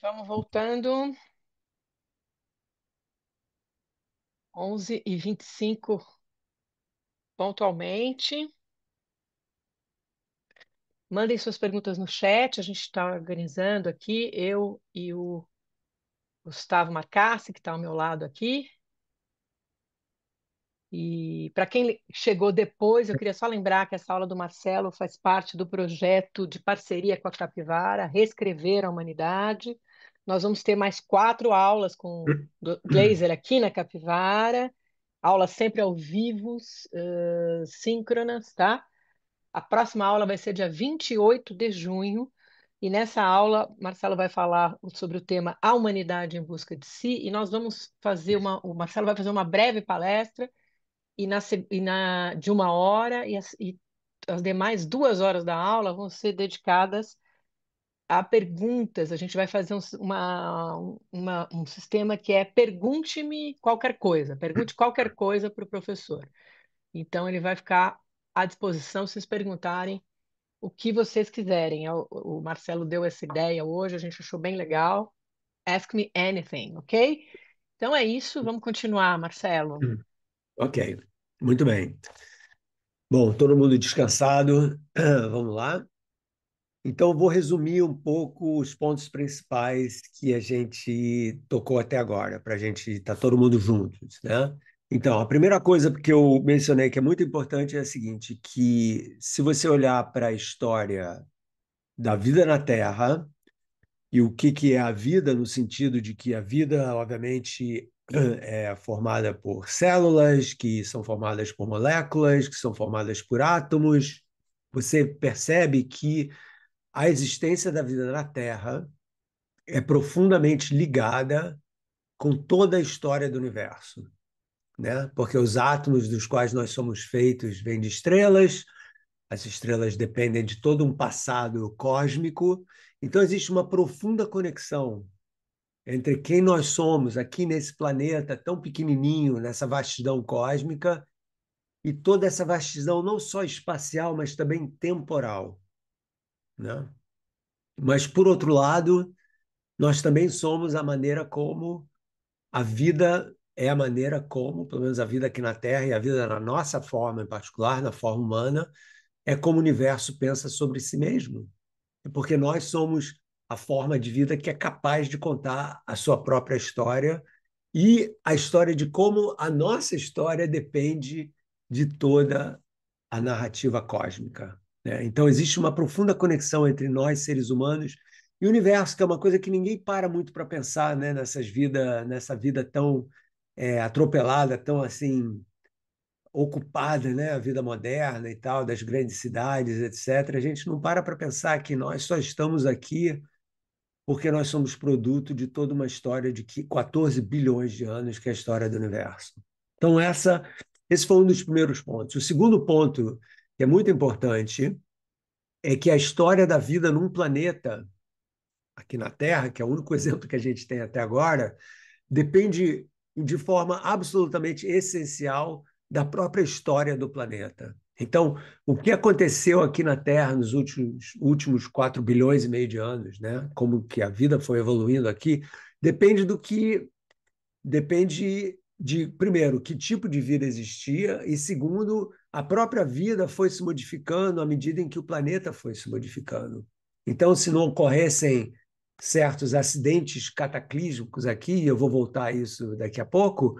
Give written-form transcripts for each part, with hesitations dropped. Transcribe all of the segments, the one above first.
Vamos voltando. 11h25 pontualmente. Mandem suas perguntas no chat. A gente está organizando aqui, eu e o Gustavo Marcassi, que está ao meu lado aqui. E para quem chegou depois, eu queria só lembrar que essa aula do Marcelo faz parte do projeto de parceria com a Capivara, Reescrever a Humanidade. Nós vamos ter mais 4 aulas com o Glaser aqui na Capivara, aulas sempre ao vivo, síncronas, tá? A próxima aula vai ser dia 28 de junho, e nessa aula, Marcelo vai falar sobre o tema A Humanidade em Busca de Si, e nós vamos fazer o Marcelo vai fazer uma breve palestra de 1 hora, e as demais 2 horas da aula vão ser dedicadas a perguntas. A gente vai fazer um sistema que é pergunte-me qualquer coisa, pergunte qualquer coisa para o professor. Então, ele vai ficar à disposição se vocês perguntarem o que vocês quiserem. O Marcelo deu essa ideia hoje, a gente achou bem legal. Ask me anything, ok? Então é isso, vamos continuar, Marcelo. Ok, muito bem. Bom, todo mundo descansado, vamos lá. Então, eu vou resumir um pouco os pontos principais que a gente tocou até agora, para a gente estar todo mundo juntos, né? Então, a primeira coisa que eu mencionei que é muito importante é a seguinte, que se você olhar para a história da vida na Terra, e o que é a vida, no sentido de que a vida, obviamente, é formada por células, que são formadas por moléculas, que são formadas por átomos. Você percebe que a existência da vida na Terra é profundamente ligada com toda a história do universo, né? Porque os átomos dos quais nós somos feitos vêm de estrelas, as estrelas dependem de todo um passado cósmico, então existe uma profunda conexão entre quem nós somos aqui nesse planeta tão pequenininho, nessa vastidão cósmica, e toda essa vastidão não só espacial, mas também temporal, né? Mas, por outro lado, nós também somos a maneira como a vida é a maneira como, pelo menos a vida aqui na Terra e a vida na nossa forma em particular, na forma humana, é como o universo pensa sobre si mesmo. É porque nós somos a forma de vida que é capaz de contar a sua própria história e a história de como a nossa história depende de toda a narrativa cósmica, né? Então, existe uma profunda conexão entre nós, seres humanos, e o universo, que é uma coisa que ninguém para muito para pensar, né? Nessa vida tão atropelada, tão assim ocupada, né? A vida moderna e tal, das grandes cidades, etc. A gente não para pensar que nós só estamos aqui porque nós somos produto de toda uma história de 14 bilhões de anos, que é a história do universo. Então, esse foi um dos primeiros pontos. O segundo ponto, que é muito importante, é que a história da vida num planeta, aqui na Terra, que é o único exemplo que a gente tem até agora, depende de forma absolutamente essencial da própria história do planeta. Então, o que aconteceu aqui na Terra nos últimos 4 bilhões e meio de anos, né? Como que a vida foi evoluindo aqui, depende do que depende de, primeiro, que tipo de vida existia, e segundo, a própria vida foi se modificando à medida em que o planeta foi se modificando. Então, se não ocorressem certos acidentes cataclísmicos aqui, e eu vou voltar a isso daqui a pouco,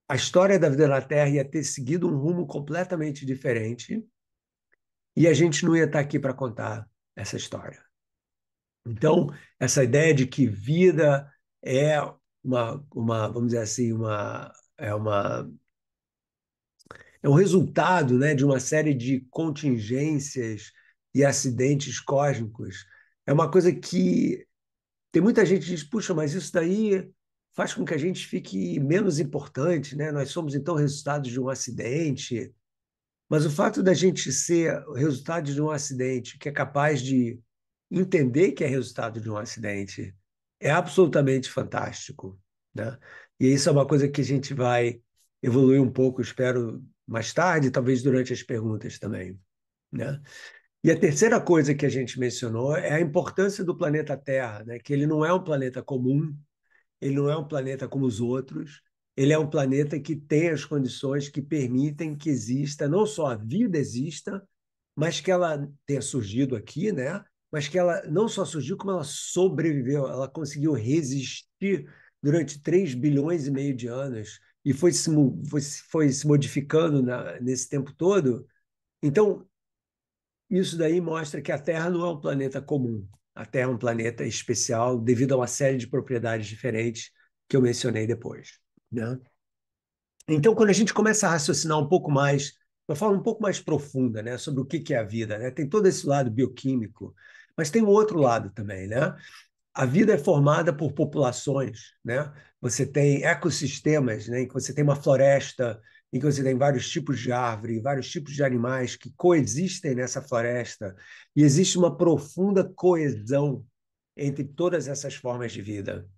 a história da vida na Terra ia ter seguido um rumo completamente diferente e a gente não ia estar aqui para contar essa história. Então, essa ideia de que vida é vamos dizer assim, é um resultado, né, de uma série de contingências e acidentes cósmicos, é uma coisa que tem muita gente que diz, puxa, mas isso daí faz com que a gente fique menos importante, né? Nós somos, então, resultado de um acidente. Mas o fato da gente ser o resultado de um acidente que é capaz de entender que é resultado de um acidente é absolutamente fantástico, né? E isso é uma coisa que a gente vai evoluir um pouco, espero, mais tarde, talvez durante as perguntas também, né? E a terceira coisa que a gente mencionou é a importância do planeta Terra, né? Que ele não é um planeta comum, ele não é um planeta como os outros, ele é um planeta que tem as condições que permitem que exista, não só a vida exista, mas que ela tenha surgido aqui, né? Mas que ela não só surgiu, como ela sobreviveu, ela conseguiu resistir durante 3 bilhões e meio de anos e foi se modificando nesse tempo todo. Então, isso daí mostra que a Terra não é um planeta comum. A Terra é um planeta especial devido a uma série de propriedades diferentes que eu mencionei depois, né? Então, quando a gente começa a raciocinar um pouco mais, de uma forma um pouco mais profunda, né, sobre o que é a vida, né? Tem todo esse lado bioquímico, mas tem um outro lado também, né? A vida é formada por populações, né? Você tem ecossistemas, né, em que você tem uma floresta, em que você tem vários tipos de árvore, vários tipos de animais que coexistem nessa floresta, e existe uma profunda coesão entre todas essas formas de vida.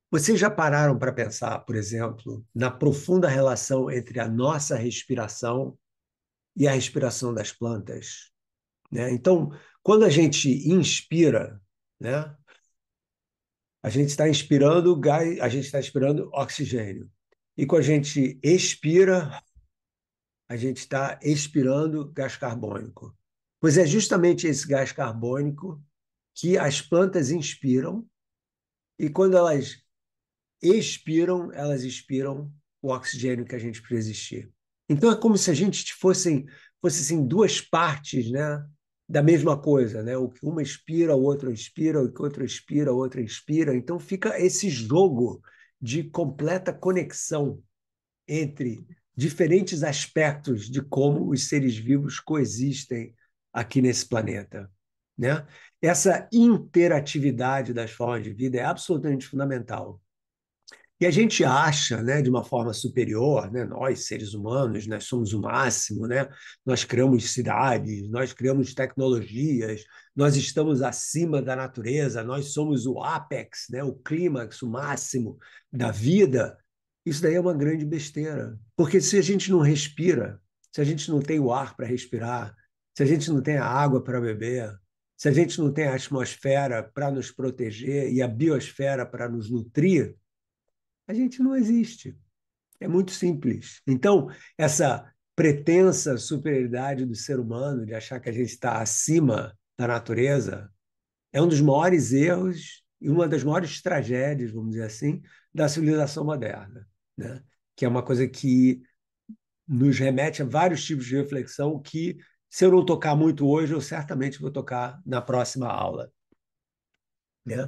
Vocês já pararam para pensar, por exemplo, na profunda relação entre a nossa respiração e a respiração das plantas, né? Então, quando a gente inspira, né, a gente está inspirando gás, a gente está inspirando oxigênio. E quando a gente expira, a gente está expirando gás carbônico. Pois é justamente esse gás carbônico que as plantas inspiram, e quando elas expiram o oxigênio que a gente precisa existir. Então é como se a gente fosse assim, duas partes, né, da mesma coisa, né? O que uma expira, o outro expira, o que o outro expira, o outro inspira. Então fica esse jogo de completa conexão entre diferentes aspectos de como os seres vivos coexistem aqui nesse planeta, né? Essa interatividade das formas de vida é absolutamente fundamental. E a gente acha, né, de uma forma superior, né, nós, seres humanos, nós somos o máximo, né? Nós criamos cidades, nós criamos tecnologias, nós estamos acima da natureza, nós somos o ápex, né, o clímax, o máximo da vida. Isso daí é uma grande besteira. Porque se a gente não respira, se a gente não tem o ar para respirar, se a gente não tem a água para beber, se a gente não tem a atmosfera para nos proteger e a biosfera para nos nutrir, a gente não existe. É muito simples. Então, essa pretensa superioridade do ser humano, de achar que a gente está acima da natureza, é um dos maiores erros e uma das maiores tragédias, vamos dizer assim, da civilização moderna, né? Que é uma coisa que nos remete a vários tipos de reflexão que, se eu não tocar muito hoje, eu certamente vou tocar na próxima aula, né?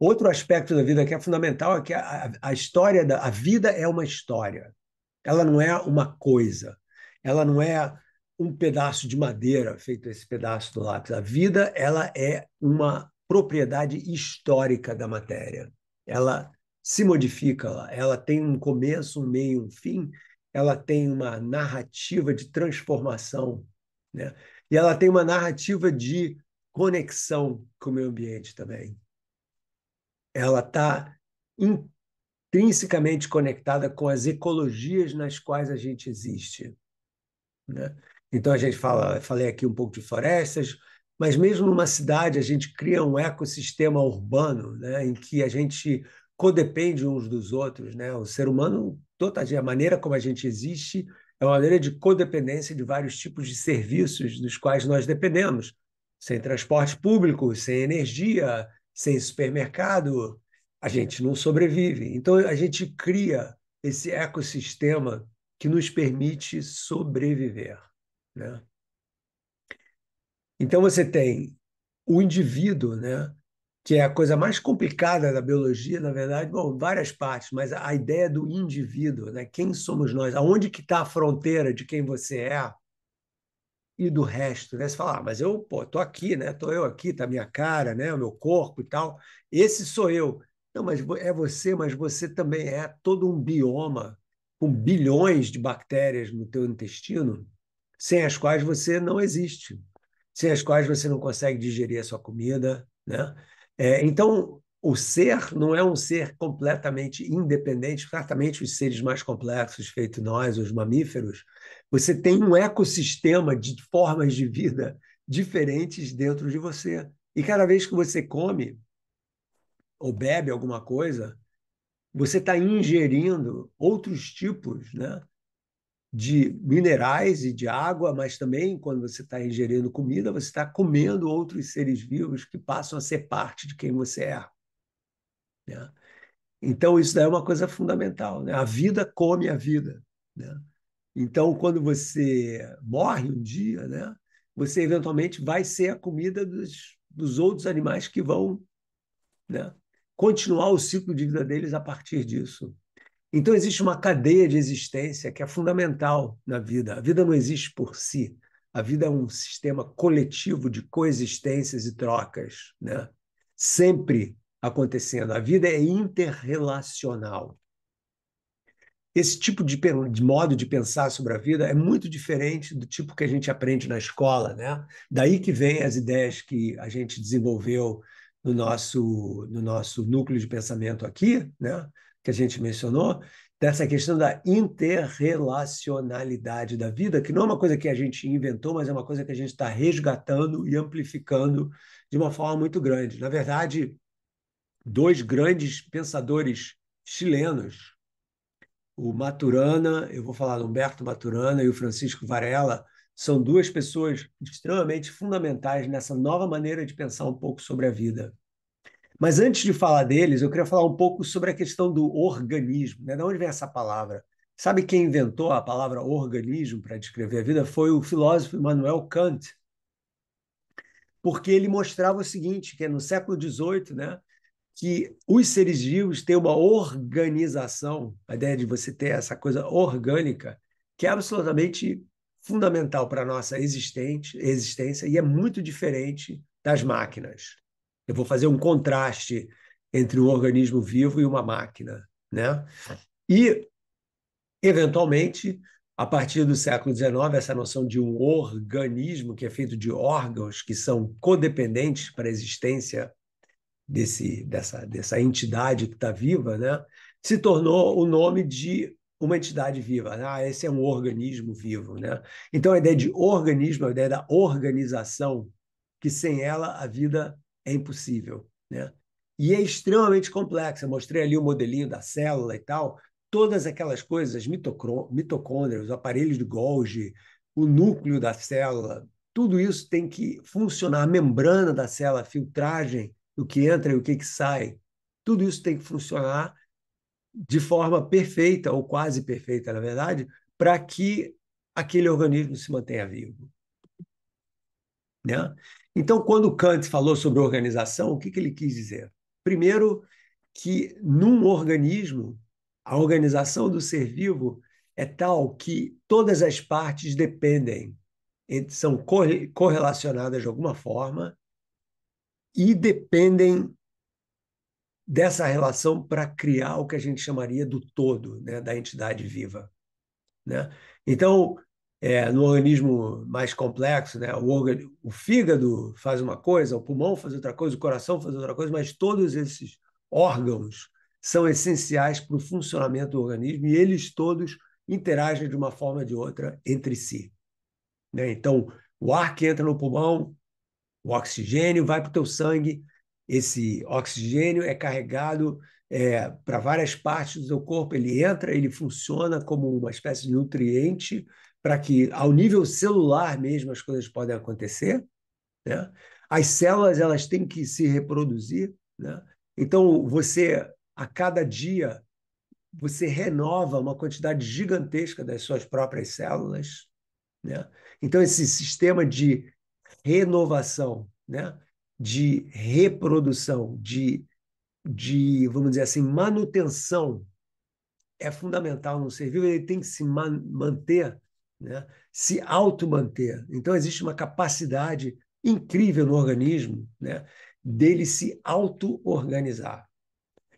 Outro aspecto da vida que é fundamental é que a história a vida é uma história. Ela não é uma coisa. Ela não é um pedaço de madeira feito esse pedaço do lápis. A vida, ela é uma propriedade histórica da matéria. Ela se modifica, ela tem um começo, um meio, um fim. Ela tem uma narrativa de transformação, né? E ela tem uma narrativa de conexão com o meio ambiente também. Ela está intrinsecamente conectada com as ecologias nas quais a gente existe, né? Então a gente falei aqui um pouco de florestas, mas mesmo numa cidade a gente cria um ecossistema urbano, né, em que a gente codepende uns dos outros, né? O ser humano, toda a maneira como a gente existe é uma maneira de codependência de vários tipos de serviços dos quais nós dependemos. Sem transporte público, sem energia, sem supermercado, a gente não sobrevive. Então a gente cria esse ecossistema que nos permite sobreviver, né? Então você tem o indivíduo, né, que é a coisa mais complicada da biologia, na verdade, bom, várias partes, mas a ideia do indivíduo, né, quem somos nós, aonde que está a fronteira de quem você é e do resto, né? Você fala, mas eu, pô, tô aqui, né? Tô eu aqui, tá a minha cara, né? O meu corpo e tal. Esse sou eu. Não, mas é você, mas você também é todo um bioma com bilhões de bactérias no teu intestino, sem as quais você não existe, sem as quais você não consegue digerir a sua comida, né? Então, o ser não é um ser completamente independente, certamente os seres mais complexos, feito nós, os mamíferos, você tem um ecossistema de formas de vida diferentes dentro de você. E cada vez que você come ou bebe alguma coisa, você está ingerindo outros tipos, né, de minerais e de água, mas também, quando você está ingerindo comida, você está comendo outros seres vivos que passam a ser parte de quem você é, né? Então, isso daí é uma coisa fundamental, né? A vida come a vida, né? Então, quando você morre um dia, né, você eventualmente vai ser a comida dos outros animais que vão, né, continuar o ciclo de vida deles a partir disso. Então, existe uma cadeia de existência que é fundamental na vida. A vida não existe por si. A vida é um sistema coletivo de coexistências e trocas, né? Sempre acontecendo. A vida é interrelacional. Esse tipo de modo de pensar sobre a vida é muito diferente do tipo que a gente aprende na escola, né? Daí que vem as ideias que a gente desenvolveu no nosso núcleo de pensamento aqui, né? Que a gente mencionou, dessa questão da interrelacionalidade da vida, que não é uma coisa que a gente inventou, mas é uma coisa que a gente está resgatando e amplificando de uma forma muito grande. Na verdade, dois grandes pensadores chilenos, o Maturana, eu vou falar do Humberto Maturana e o Francisco Varela, são duas pessoas extremamente fundamentais nessa nova maneira de pensar um pouco sobre a vida. Mas antes de falar deles, eu queria falar um pouco sobre a questão do organismo, né? De onde vem essa palavra? Sabe quem inventou a palavra organismo para descrever a vida? Foi o filósofo Immanuel Kant, porque ele mostrava o seguinte, que é no século XVIII, né, que os seres vivos têm uma organização, a ideia de você ter essa coisa orgânica, que é absolutamente fundamental para a nossa existência e é muito diferente das máquinas. Eu vou fazer um contraste entre um organismo vivo e uma máquina, né? E, eventualmente, a partir do século XIX, essa noção de um organismo que é feito de órgãos que são codependentes para a existência dessa entidade que está viva, né, se tornou o nome de uma entidade viva. Ah, esse é um organismo vivo, né? Então, a ideia de organismo, a ideia da organização, que sem ela a vida é impossível, né? E é extremamente complexa. Eu mostrei ali o modelinho da célula e tal, todas aquelas coisas, as mitocôndrias, os aparelhos de Golgi, o núcleo da célula, tudo isso tem que funcionar, a membrana da célula, a filtragem, o que entra e o que sai, tudo isso tem que funcionar de forma perfeita, ou quase perfeita, na verdade, para que aquele organismo se mantenha vivo, né? Então, quando Kant falou sobre organização, o que ele quis dizer? Primeiro, que num organismo, a organização do ser vivo é tal que todas as partes dependem, são correlacionadas de alguma forma e dependem dessa relação para criar o que a gente chamaria do todo, né, da entidade viva, né? Então, no organismo mais complexo, né, o fígado faz uma coisa, o pulmão faz outra coisa, o coração faz outra coisa, mas todos esses órgãos são essenciais para o funcionamento do organismo e eles todos interagem de uma forma ou de outra entre si, né? Então, o ar que entra no pulmão, o oxigênio vai para o teu sangue, esse oxigênio é carregado para várias partes do teu corpo, ele entra, ele funciona como uma espécie de nutriente para que, ao nível celular mesmo, as coisas podem acontecer, né? As células elas têm que se reproduzir, né? Então, a cada dia, você renova uma quantidade gigantesca das suas próprias células, né? Então, esse sistema de renovação, né, de reprodução, vamos dizer assim, manutenção é fundamental no ser vivo, ele tem que se manter, né, se auto-manter. Então, existe uma capacidade incrível no organismo, né, dele se auto-organizar.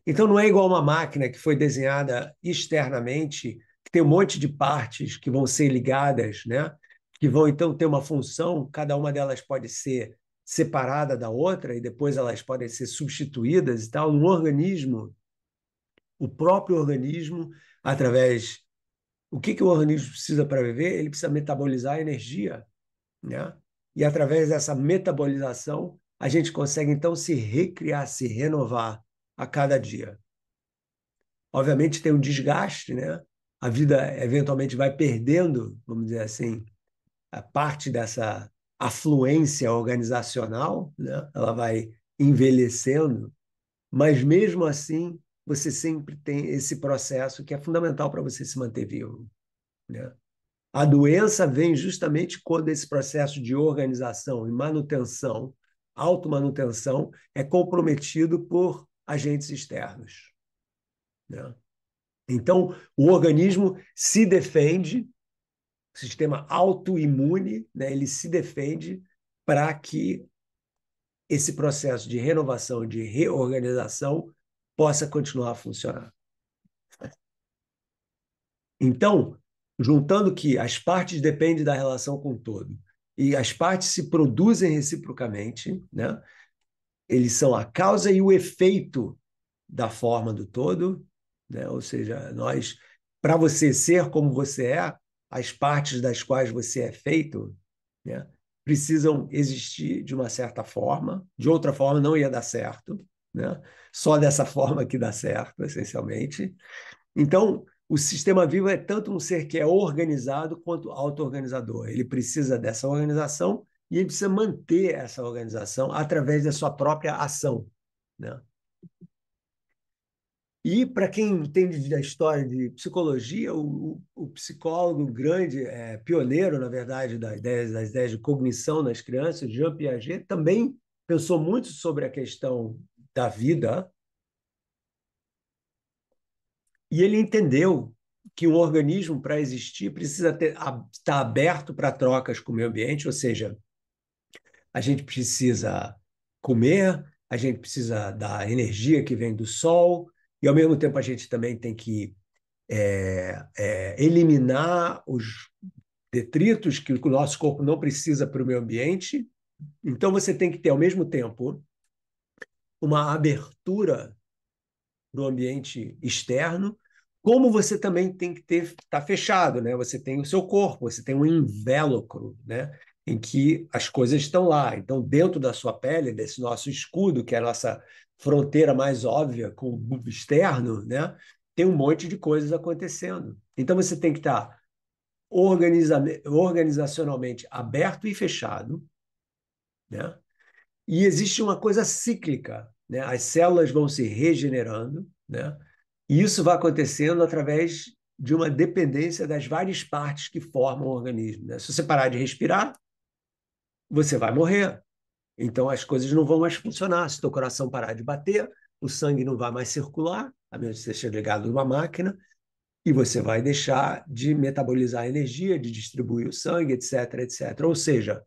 Então, não é igual uma máquina que foi desenhada externamente, que tem um monte de partes que vão ser ligadas, né? Que vão, então, ter uma função, cada uma delas pode ser separada da outra e depois elas podem ser substituídas e tal, no organismo, o próprio organismo, através... O que o organismo precisa para viver? Ele precisa metabolizar a energia, né? E através dessa metabolização, a gente consegue então se recriar, se renovar a cada dia. Obviamente tem um desgaste, né? A vida eventualmente vai perdendo, vamos dizer assim, a parte dessa afluência organizacional, né? Ela vai envelhecendo, mas mesmo assim você sempre tem esse processo que é fundamental para você se manter vivo, né? A doença vem justamente quando esse processo de organização e manutenção, automanutenção, é comprometido por agentes externos, né? Então, o organismo se defende, o sistema autoimune, né, ele se defende para que esse processo de renovação, de reorganização, possa continuar a funcionar. Então, juntando que as partes dependem da relação com o todo e as partes se produzem reciprocamente, né? Eles são a causa e o efeito da forma do todo, né? Ou seja, nós, para você ser como você é, as partes das quais você é feito, né, precisam existir de uma certa forma, de outra forma não ia dar certo, né? Só dessa forma que dá certo, essencialmente. Então, o sistema vivo é tanto um ser que é organizado quanto auto-organizador. Ele precisa dessa organização e ele precisa manter essa organização através da sua própria ação, né? E para quem entende da história de psicologia, o psicólogo grande, pioneiro, na verdade, das ideias de cognição nas crianças, Jean Piaget, também pensou muito sobre a questão da vida e ele entendeu que um organismo, para existir, precisa estar aberto para trocas com o meio ambiente, ou seja, a gente precisa comer, a gente precisa da energia que vem do sol, e ao mesmo tempo a gente também tem que eliminar os detritos que o nosso corpo não precisa para o meio ambiente. Então você tem que ter, ao mesmo tempo, uma abertura para o ambiente externo, como você também tem que estar fechado, né? Você tem o seu corpo, você tem um invólucro, né? Em que as coisas estão lá. Então, dentro da sua pele, desse nosso escudo, que é a nossa fronteira mais óbvia com o mundo externo, né? Tem um monte de coisas acontecendo. Então, você tem que estar organizacionalmente aberto e fechado, né? E existe uma coisa cíclica, né? As células vão se regenerando, né? E isso vai acontecendo através de uma dependência das várias partes que formam o organismo, né? Se você parar de respirar, você vai morrer. Então as coisas não vão mais funcionar. Se o teu coração parar de bater, o sangue não vai mais circular, a menos que você esteja ligado numa máquina, e você vai deixar de metabolizar a energia, de distribuir o sangue, etc, etc. Ou seja,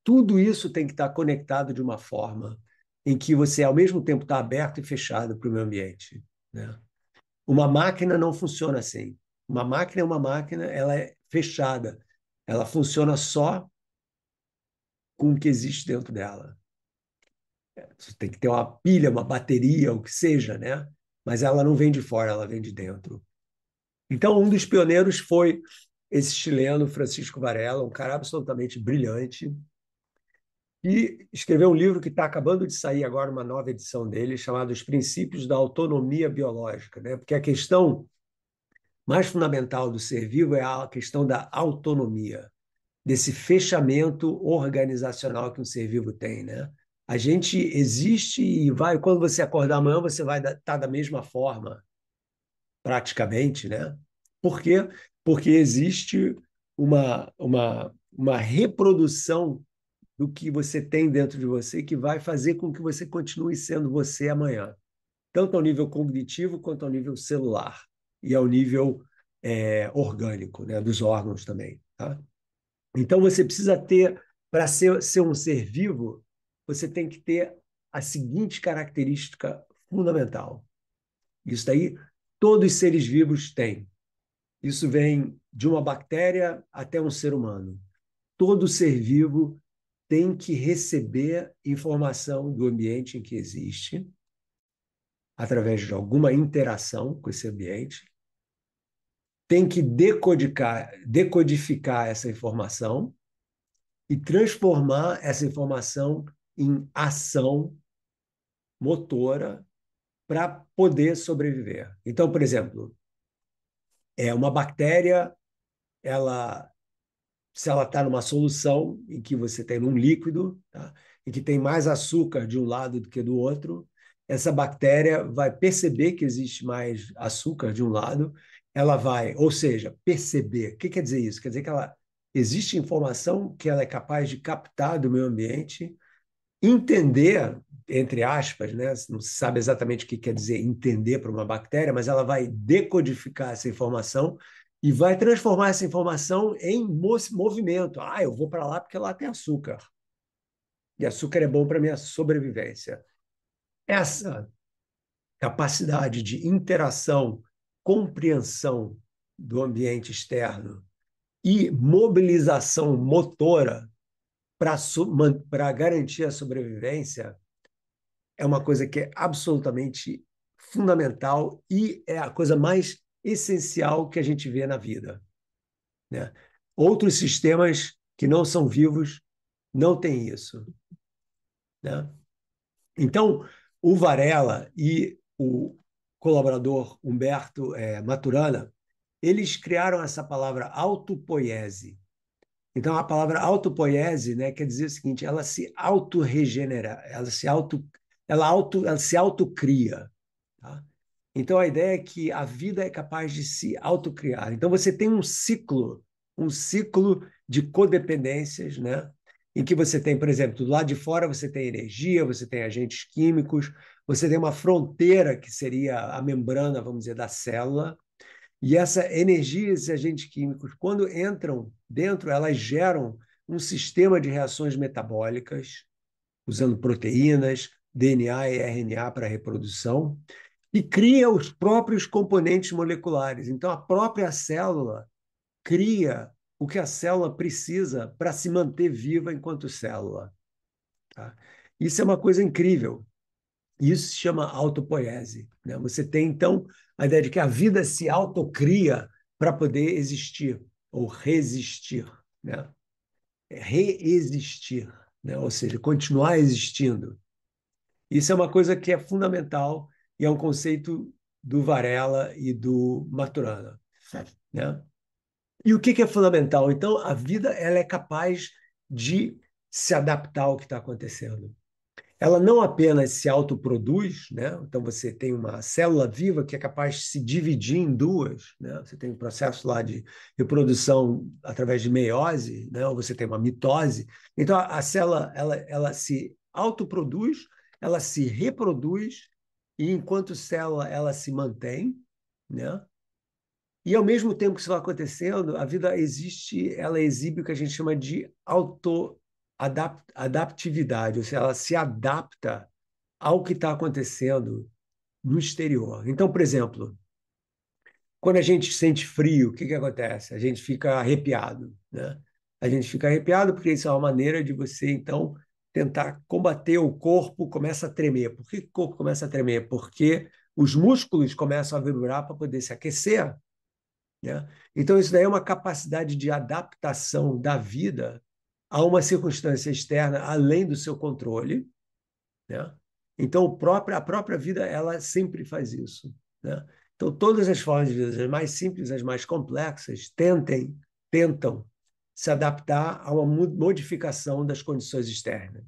tudo isso tem que estar conectado de uma forma em que você, ao mesmo tempo, está aberto e fechado para o meio ambiente, né? Uma máquina não funciona assim. Uma máquina é uma máquina, ela é fechada. Ela funciona só com o que existe dentro dela. Você tem que ter uma pilha, uma bateria, o que seja, né? Mas ela não vem de fora, ela vem de dentro. Então, um dos pioneiros foi esse chileno, Francisco Varela, um cara absolutamente brilhante, e escreveu um livro que está acabando de sair agora, uma nova edição dele, chamado Os Princípios da Autonomia Biológica, né? Porque a questão mais fundamental do ser vivo é a questão da autonomia, desse fechamento organizacional que um ser vivo tem, né? A gente existe e vai, quando você acordar amanhã, você vai estar da mesma forma, praticamente, né? Por quê? Porque existe uma reprodução do que você tem dentro de você que vai fazer com que você continue sendo você amanhã, tanto ao nível cognitivo quanto ao nível celular e ao nível orgânico, né, dos órgãos também, tá? Então você precisa ter, para ser um ser vivo, você tem que ter a seguinte característica fundamental. Isso daí todos os seres vivos têm. Isso vem de uma bactéria até um ser humano. Todo ser vivo tem que receber informação do ambiente em que existe, através de alguma interação com esse ambiente, tem que decodificar essa informação e transformar essa informação em ação motora para poder sobreviver. Então, por exemplo, uma bactéria, ela, se ela está numa solução em que você tem um líquido, tá? E que tem mais açúcar de um lado do que do outro, essa bactéria vai perceber que existe mais açúcar de um lado, ela vai, ou seja, perceber. O que quer dizer isso? Quer dizer que existe informação que ela é capaz de captar do meio ambiente, entender, entre aspas, né? Não se sabe exatamente o que quer dizer entender para uma bactéria, mas ela vai decodificar essa informação e vai transformar essa informação em movimento. Ah, eu vou para lá porque lá tem açúcar. E açúcar é bom para a minha sobrevivência. Essa capacidade de interação, compreensão do ambiente externo e mobilização motora para garantir a sobrevivência é uma coisa que é absolutamente fundamental e é a coisa mais essencial que a gente vê na vida, né? Outros sistemas que não são vivos não têm isso, né? Então, o Varela e o colaborador Humberto Maturana, eles criaram essa palavra autopoiese. Então, a palavra autopoiese, né, quer dizer o seguinte: ela se autorregenera, ela se autocria. Tá? Então, a ideia é que a vida é capaz de se autocriar. Então, você tem um ciclo de codependências, né? Em que você tem, por exemplo, do lado de fora você tem energia, você tem agentes químicos, você tem uma fronteira que seria a membrana, vamos dizer, da célula, e essa energia, esses agentes químicos, quando entram dentro, elas geram um sistema de reações metabólicas, usando proteínas, DNA e RNA para a reprodução, e cria os próprios componentes moleculares. Então, a própria célula cria o que a célula precisa para se manter viva enquanto célula. Tá? Isso é uma coisa incrível. Isso se chama autopoiese, né? Você tem, então, a ideia de que a vida se autocria para poder existir ou resistir, né? Reexistir, né? Ou seja, continuar existindo. Isso é uma coisa que é fundamental e é um conceito do Varela e do Maturana, né? E o que é fundamental? Então, a vida ela é capaz de se adaptar ao que está acontecendo. Ela não apenas se autoproduz, né? Então você tem uma célula viva que é capaz de se dividir em duas, né? Você tem um processo lá de reprodução através de meiose, né? Ou você tem uma mitose. Então a célula ela se autoproduz, ela se reproduz e enquanto célula ela se mantém, né? E ao mesmo tempo que isso vai acontecendo, a vida existe, ela exibe o que a gente chama de adaptividade, ou seja, ela se adapta ao que está acontecendo no exterior. Então, por exemplo, quando a gente sente frio, o que acontece? A gente fica arrepiado, né? A gente fica arrepiado porque isso é uma maneira de você, então, tentar combater o corpo, começa a tremer. Por que o corpo começa a tremer? Porque os músculos começam a vibrar para poder se aquecer, né? Então, isso daí é uma capacidade de adaptação da vida a uma circunstância externa além do seu controle, né? Então, a própria vida, ela sempre faz isso, né? Então, todas as formas de vida, as mais simples, as mais complexas, tentam se adaptar a uma modificação das condições externas.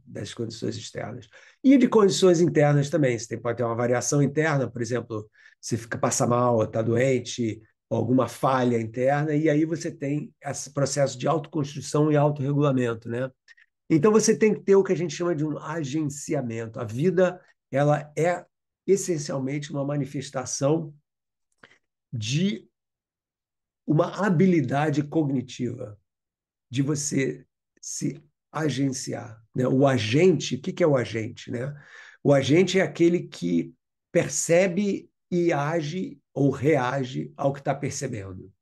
E de condições internas também. Você pode ter uma variação interna, por exemplo, você passa mal, está doente, alguma falha interna, e aí você tem esse processo de autoconstrução e autorregulamento, né? Então você tem que ter o que a gente chama de um agenciamento. A vida, ela é essencialmente uma manifestação de uma habilidade cognitiva, de você se agenciar, né? O agente, o que é o agente, né? O agente é aquele que percebe e age ou reage ao que está percebendo.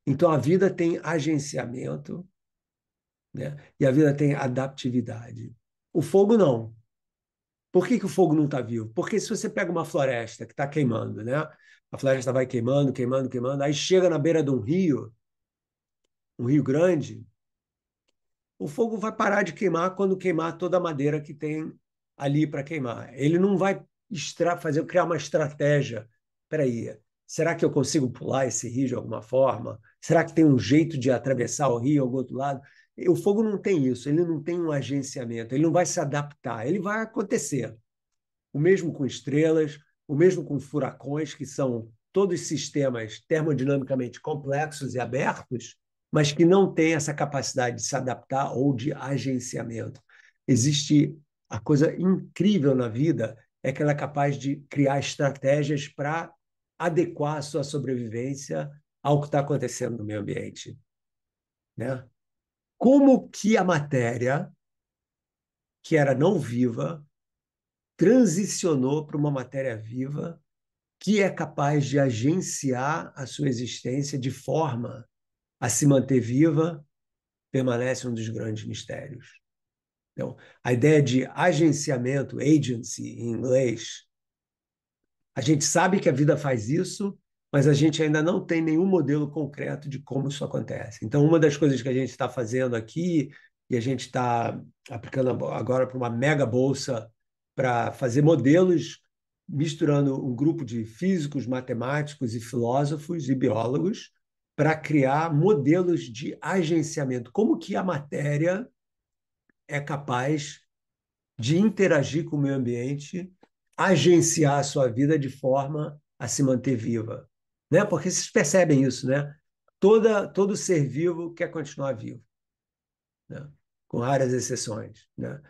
Então a vida tem agenciamento né? E a vida tem adaptividade. O fogo não. Por que que o fogo não está vivo? Porque se você pega uma floresta que está queimando, né? A floresta vai queimando, queimando, queimando, aí chega na beira de um rio grande, o fogo vai parar de queimar quando queimar toda a madeira que tem ali para queimar. Ele não vai criar uma estratégia. Espera aí, será que eu consigo pular esse rio de alguma forma? Será que tem um jeito de atravessar o rio ao outro lado? O fogo não tem isso, ele não tem um agenciamento, ele não vai se adaptar, ele vai acontecer. O mesmo com estrelas, o mesmo com furacões, que são todos sistemas termodinamicamente complexos e abertos, mas que não têm essa capacidade de se adaptar ou de agenciamento. Existe a coisa incrível na vida é que ela é capaz de criar estratégias para adequar a sua sobrevivência ao que está acontecendo no meio ambiente, né? Como que a matéria, que era não viva, transicionou para uma matéria viva que é capaz de agenciar a sua existência de forma a se manter viva, permanece um dos grandes mistérios. Então, a ideia de agenciamento, agency em inglês, a gente sabe que a vida faz isso, mas a gente ainda não tem nenhum modelo concreto de como isso acontece. Então, uma das coisas que a gente está fazendo aqui, e a gente está aplicando agora para uma mega bolsa para fazer modelos, misturando um grupo de físicos, matemáticos e filósofos e biólogos, para criar modelos de agenciamento. Como que a matéria é capaz de interagir com o meio ambiente, agenciar a sua vida de forma a se manter viva, né? Porque vocês percebem isso, né? Todo ser vivo quer continuar vivo, né? Com raras exceções, né?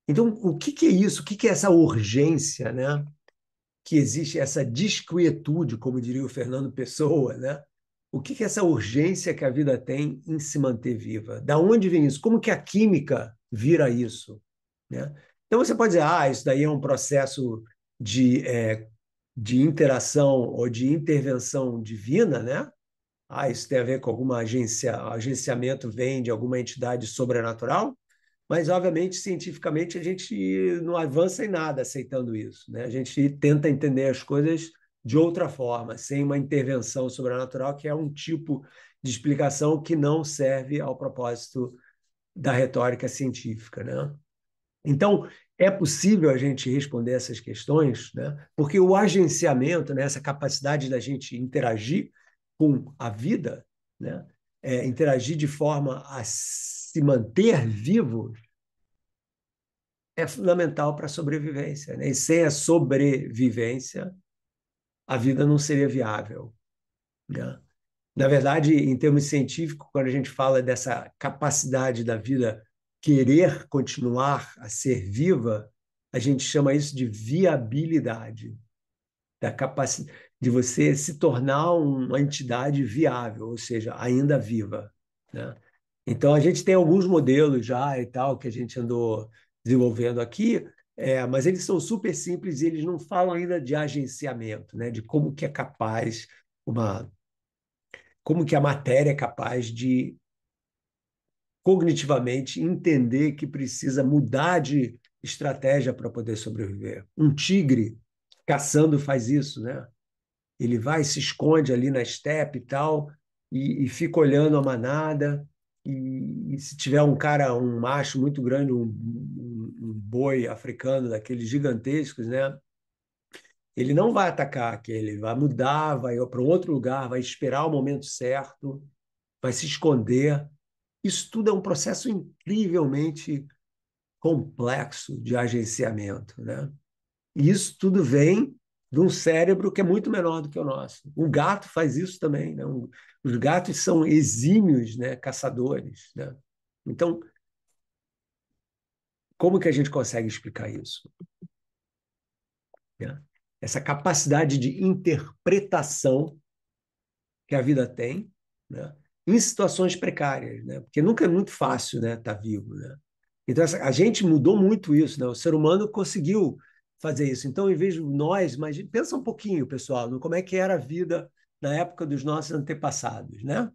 Então, o que que é isso? O que que é essa urgência, né? Que existe essa disquietude, como diria o Fernando Pessoa, né? O que que é essa urgência que a vida tem em se manter viva? Da onde vem isso? Como que a química vira isso, né? Então você pode dizer, isso daí é um processo de interação ou de intervenção divina, né? Isso tem a ver com alguma agenciamento vem de alguma entidade sobrenatural, mas, obviamente, cientificamente, a gente não avança em nada aceitando isso, né? A gente tenta entender as coisas de outra forma, sem uma intervenção sobrenatural, que é um tipo de explicação que não serve ao propósito da retórica científica, né? Então, é possível a gente responder essas questões, né? Porque o agenciamento, né, essa capacidade da gente interagir com a vida, né, interagir de forma a se manter vivo, é fundamental para a sobrevivência, né? E sem a sobrevivência, a vida não seria viável, né? Na verdade, em termos científicos, quando a gente fala dessa capacidade da vida querer continuar a ser viva, a gente chama isso de viabilidade, da capacidade de você se tornar uma entidade viável, ou seja, ainda viva, né? Então, a gente tem alguns modelos já e tal que a gente andou desenvolvendo aqui, mas eles são super simples e eles não falam ainda de agenciamento, né? De como que é capaz como que a matéria é capaz de cognitivamente entender que precisa mudar de estratégia para poder sobreviver. Um tigre caçando faz isso, né? Ele vai, se esconde ali na estepe e tal, e fica olhando a manada. E se tiver um cara, um macho muito grande, um boi africano daqueles gigantescos, né? Ele não vai atacar aquele, vai mudar, vai para um outro lugar, vai esperar o momento certo, vai se esconder. Isso tudo é um processo incrivelmente complexo de agenciamento, né? E isso tudo vem de um cérebro que é muito menor do que o nosso. O gato faz isso também, né? Os gatos são exímios, né, caçadores, né? Então, como que a gente consegue explicar isso, né? Essa capacidade de interpretação que a vida tem, né? Em situações precárias, né? Porque nunca é muito fácil, né, estar vivo, né? Então, a gente mudou muito isso, né? O ser humano conseguiu fazer isso. Então, em vez de nós, mas pensa um pouquinho, pessoal, no como é que era a vida na época dos nossos antepassados, né?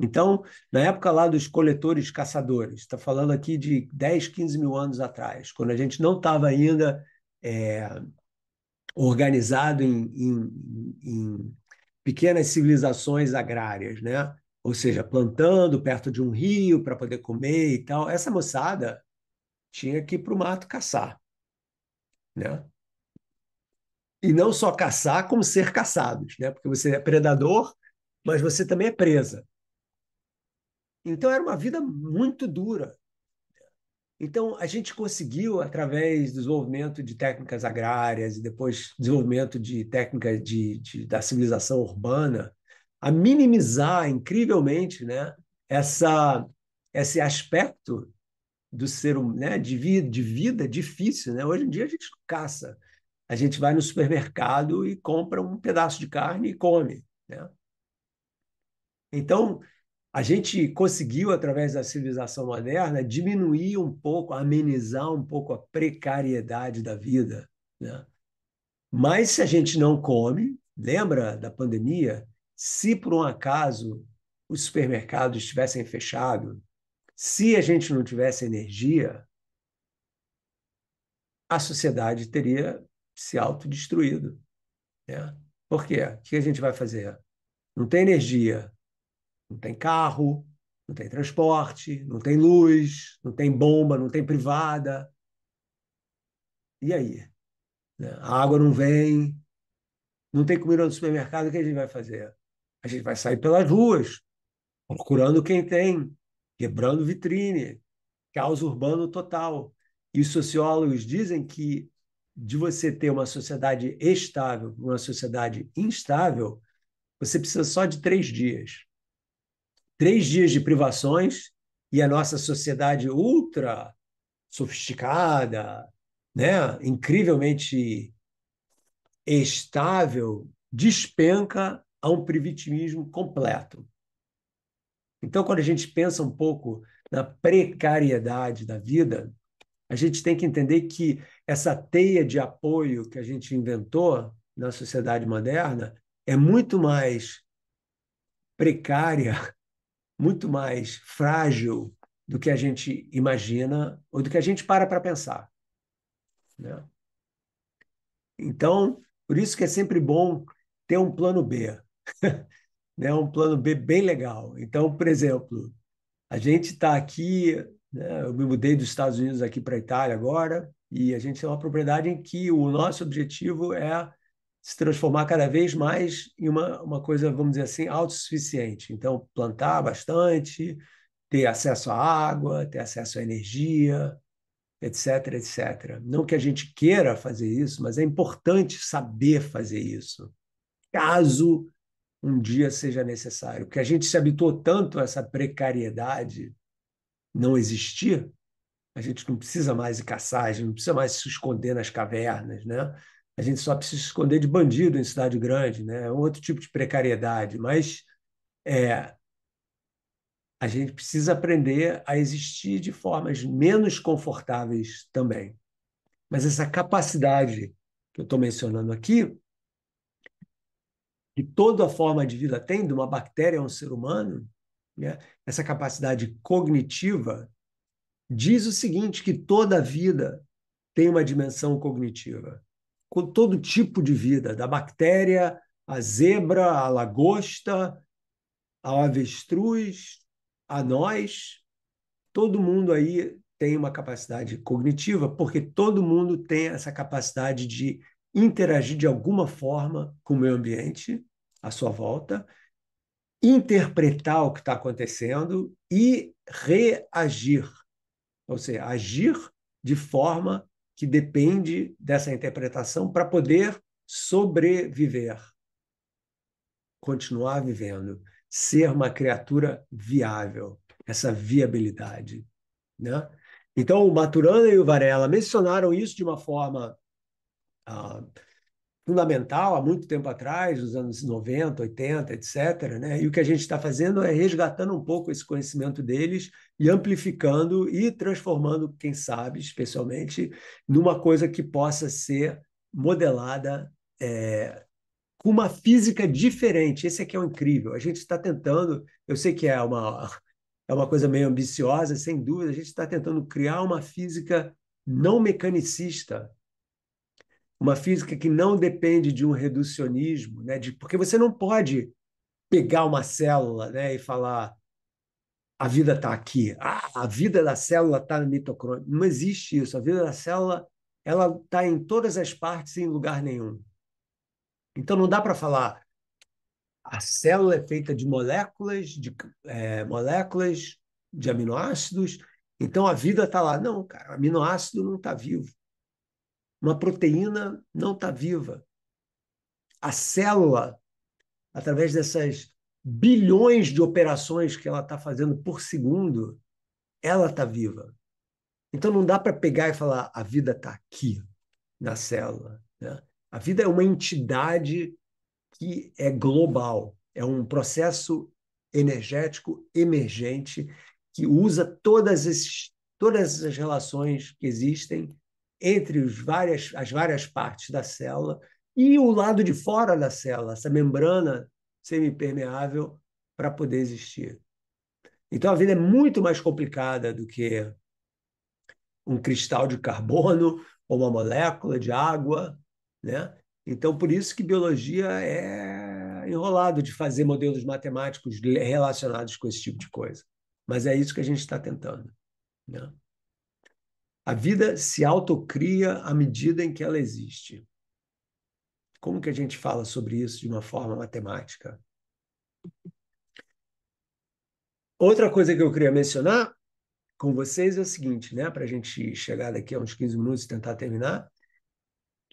Então, na época lá dos coletores caçadores, está falando aqui de 10, 15 mil anos atrás, quando a gente não estava ainda é, organizado em pequenas civilizações agrárias, né? Ou seja, plantando perto de um rio para poder comer e tal. Essa moçada tinha que ir para o mato caçar, né? E não só caçar, como ser caçados, né? Porque você é predador, mas você também é presa. Então era uma vida muito dura. Então a gente conseguiu, através do desenvolvimento de técnicas agrárias e depois desenvolvimento de técnicas da civilização urbana, a minimizar incrivelmente, né, essa, esse aspecto do né, de vida difícil, né? Hoje em dia a gente não caça, a gente vai no supermercado e compra um pedaço de carne e come, né? Então, a gente conseguiu, através da civilização moderna, diminuir um pouco, amenizar um pouco a precariedade da vida, né? Mas se a gente não come, lembra da pandemia? Se por um acaso os supermercados estivessem fechados, se a gente não tivesse energia, a sociedade teria se autodestruído, né? Por quê? O que a gente vai fazer? Não tem energia, não tem carro, não tem transporte, não tem luz, não tem bomba, não tem privada. E aí? Né? A água não vem, não tem comida no supermercado, o que a gente vai fazer? A gente vai sair pelas ruas, procurando quem tem, quebrando vitrine, caos urbano total. E os sociólogos dizem que de você ter uma sociedade estável, uma sociedade instável, você precisa só de 3 dias. 3 dias de privações e a nossa sociedade ultra sofisticada, né, incrivelmente estável, despenca a um primitivismo completo. Então, quando a gente pensa um pouco na precariedade da vida, a gente tem que entender que essa teia de apoio que a gente inventou na sociedade moderna é muito mais precária, muito mais frágil do que a gente imagina ou do que a gente para pensar, né? Então, por isso que é sempre bom ter um plano B, né? Um plano B bem legal. Então, por exemplo, a gente está aqui, né? Eu me mudei dos Estados Unidos aqui para a Itália agora, e a gente tem uma propriedade em que o nosso objetivo é se transformar cada vez mais em uma coisa, vamos dizer assim, autossuficiente. Então, plantar bastante, ter acesso à água, ter acesso à energia, etc, etc. Não que a gente queira fazer isso, mas é importante saber fazer isso, caso um dia seja necessário. Porque a gente se habituou tanto a essa precariedade não existir, a gente não precisa mais ir caçar, a gente não precisa mais se esconder nas cavernas, né? A gente só precisa se esconder de bandido em cidade grande, né? É um outro tipo de precariedade, mas é, a gente precisa aprender a existir de formas menos confortáveis também. Mas essa capacidade que eu estou mencionando aqui, que toda forma de vida tem, de uma bactéria a um ser humano, né? Essa capacidade cognitiva diz o seguinte, que toda vida tem uma dimensão cognitiva. Com todo tipo de vida, da bactéria, à zebra, à lagosta, ao avestruz, a nós, todo mundo aí tem uma capacidade cognitiva, porque todo mundo tem essa capacidade de interagir de alguma forma com o meio ambiente à sua volta, interpretar o que está acontecendo e reagir, ou seja, agir de forma que depende dessa interpretação para poder sobreviver, continuar vivendo, ser uma criatura viável, essa viabilidade, né? Então, o Maturana e o Varela mencionaram isso de uma forma ah, fundamental há muito tempo atrás, nos anos 90, 80, etc., né? E o que a gente está fazendo é resgatando um pouco esse conhecimento deles e amplificando e transformando, quem sabe, especialmente, numa coisa que possa ser modelada com uma física diferente. Esse aqui é o incrível. A gente está tentando, eu sei que é uma coisa meio ambiciosa, sem dúvida, a gente está tentando criar uma física não mecanicista, uma física que não depende de um reducionismo, né? Porque você não pode pegar uma célula, né, e falar a vida está aqui, a vida da célula está no mitocôndria. Não existe isso. A vida da célula ela está em todas as partes e em lugar nenhum. Então não dá para falar a célula é feita de moléculas de aminoácidos, então a vida está lá. Não, cara, aminoácido não está vivo. Uma proteína não está viva. A célula, através dessas bilhões de operações que ela está fazendo por segundo, ela está viva. Então não dá para pegar e falar a vida está aqui na célula, né? A vida é uma entidade que é global, é um processo energético emergente que usa todas as relações que existem entre as várias partes da célula e o lado de fora da célula, essa membrana semipermeável, para poder existir. Então a vida é muito mais complicada do que um cristal de carbono ou uma molécula de água, né? Então, por isso que biologia é enrolado de fazer modelos matemáticos relacionados com esse tipo de coisa. Mas é isso que a gente está tentando, né? A vida se autocria à medida em que ela existe. Como que a gente fala sobre isso de uma forma matemática? Outra coisa que eu queria mencionar com vocês é o seguinte, né? Para a gente chegar daqui a uns 15 minutos e tentar terminar.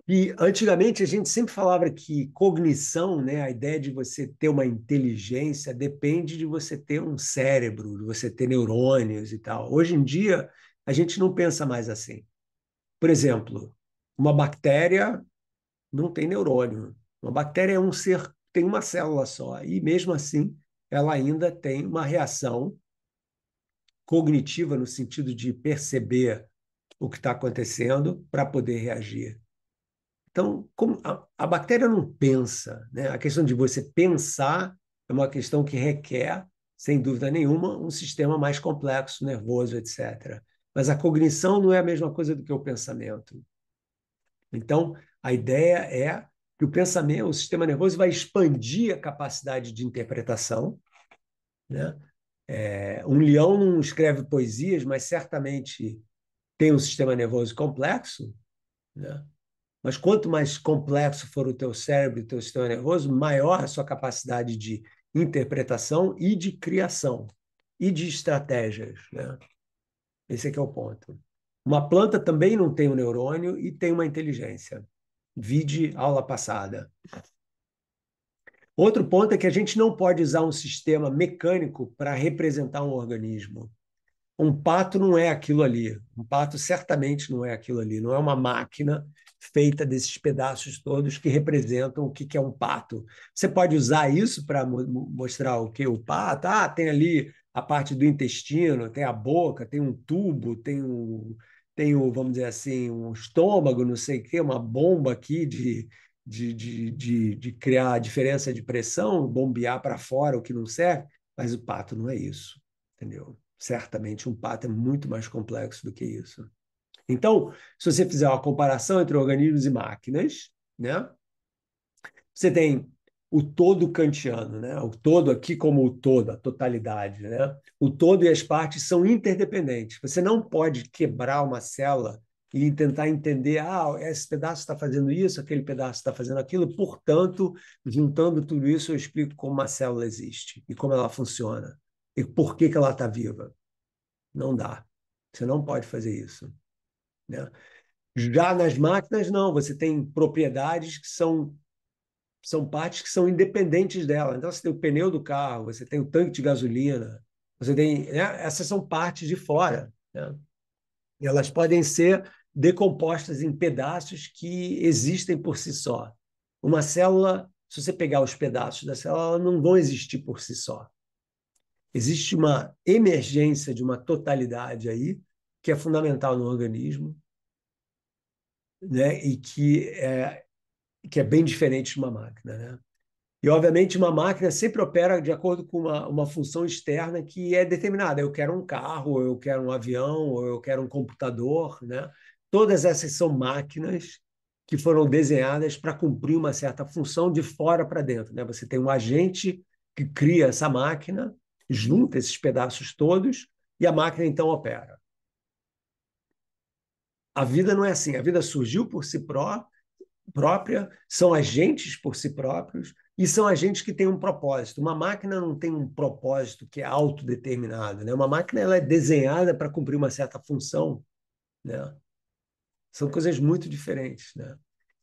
E antigamente a gente sempre falava que cognição, né, a ideia de você ter uma inteligência depende de você ter um cérebro, de você ter neurônios e tal. Hoje em dia a gente não pensa mais assim. Por exemplo, uma bactéria não tem neurônio. Uma bactéria é um ser, tem uma célula só e mesmo assim ela ainda tem uma reação cognitiva no sentido de perceber o que está acontecendo para poder reagir. Então, como a bactéria não pensa, né? A questão de você pensar é uma questão que requer, sem dúvida nenhuma, um sistema mais complexo, nervoso, etc. Mas a cognição não é a mesma coisa do que o pensamento. Então, a ideia é que o pensamento, o sistema nervoso vai expandir a capacidade de interpretação, né? Um leão não escreve poesias, mas certamente tem um sistema nervoso complexo, né? Mas quanto mais complexo for o teu cérebro e o teu sistema nervoso, maior a sua capacidade de interpretação e de criação e de estratégias, né? Esse aqui é o ponto. Uma planta também não tem um neurônio e tem uma inteligência. Vide aula passada. Outro ponto é que a gente não pode usar um sistema mecânico para representar um organismo. Um pato não é aquilo ali. Um pato certamente não é aquilo ali. Não é uma máquina feita desses pedaços todos que representam o que é um pato. Você pode usar isso para mostrar o que é o pato. Ah, tem ali a parte do intestino, tem a boca, tem um tubo, vamos dizer assim, um estômago, não sei o quê, uma bomba aqui de criar diferença de pressão, bombear para fora o que não serve. Mas o pato não é isso, entendeu? Certamente um pato é muito mais complexo do que isso. Então, se você fizer uma comparação entre organismos e máquinas, né, você tem o todo kantiano, né, o todo aqui como o todo, a totalidade. Né? O todo e as partes são interdependentes. Você não pode quebrar uma célula e tentar entender, esse pedaço está fazendo isso, aquele pedaço está fazendo aquilo, portanto, juntando tudo isso, eu explico como uma célula existe e como ela funciona e por que ela está viva. Não dá. Você não pode fazer isso, né? Já nas máquinas, não. Você tem propriedades que são partes que são independentes dela. Então, você tem o pneu do carro, você tem o tanque de gasolina, você tem, né? Essas são partes de fora, né? E elas podem ser decompostas em pedaços que existem por si só. Uma célula, se você pegar os pedaços da célula, elas não vão existir por si só. Existe uma emergência de uma totalidade aí, que é fundamental no organismo, né? E que que é bem diferente de uma máquina, né? E, obviamente, uma máquina sempre opera de acordo com uma função externa que é determinada. Eu quero um carro, ou eu quero um avião, ou eu quero um computador, né? Todas essas são máquinas que foram desenhadas para cumprir uma certa função de fora para dentro, né? Você tem um agente que cria essa máquina, junta esses pedaços todos, e a máquina então opera. A vida não é assim. A vida surgiu por si própria, são agentes por si próprios e são agentes que têm um propósito. Uma máquina não tem um propósito que é autodeterminado, né? Uma máquina ela é desenhada para cumprir uma certa função, né? São coisas muito diferentes, né?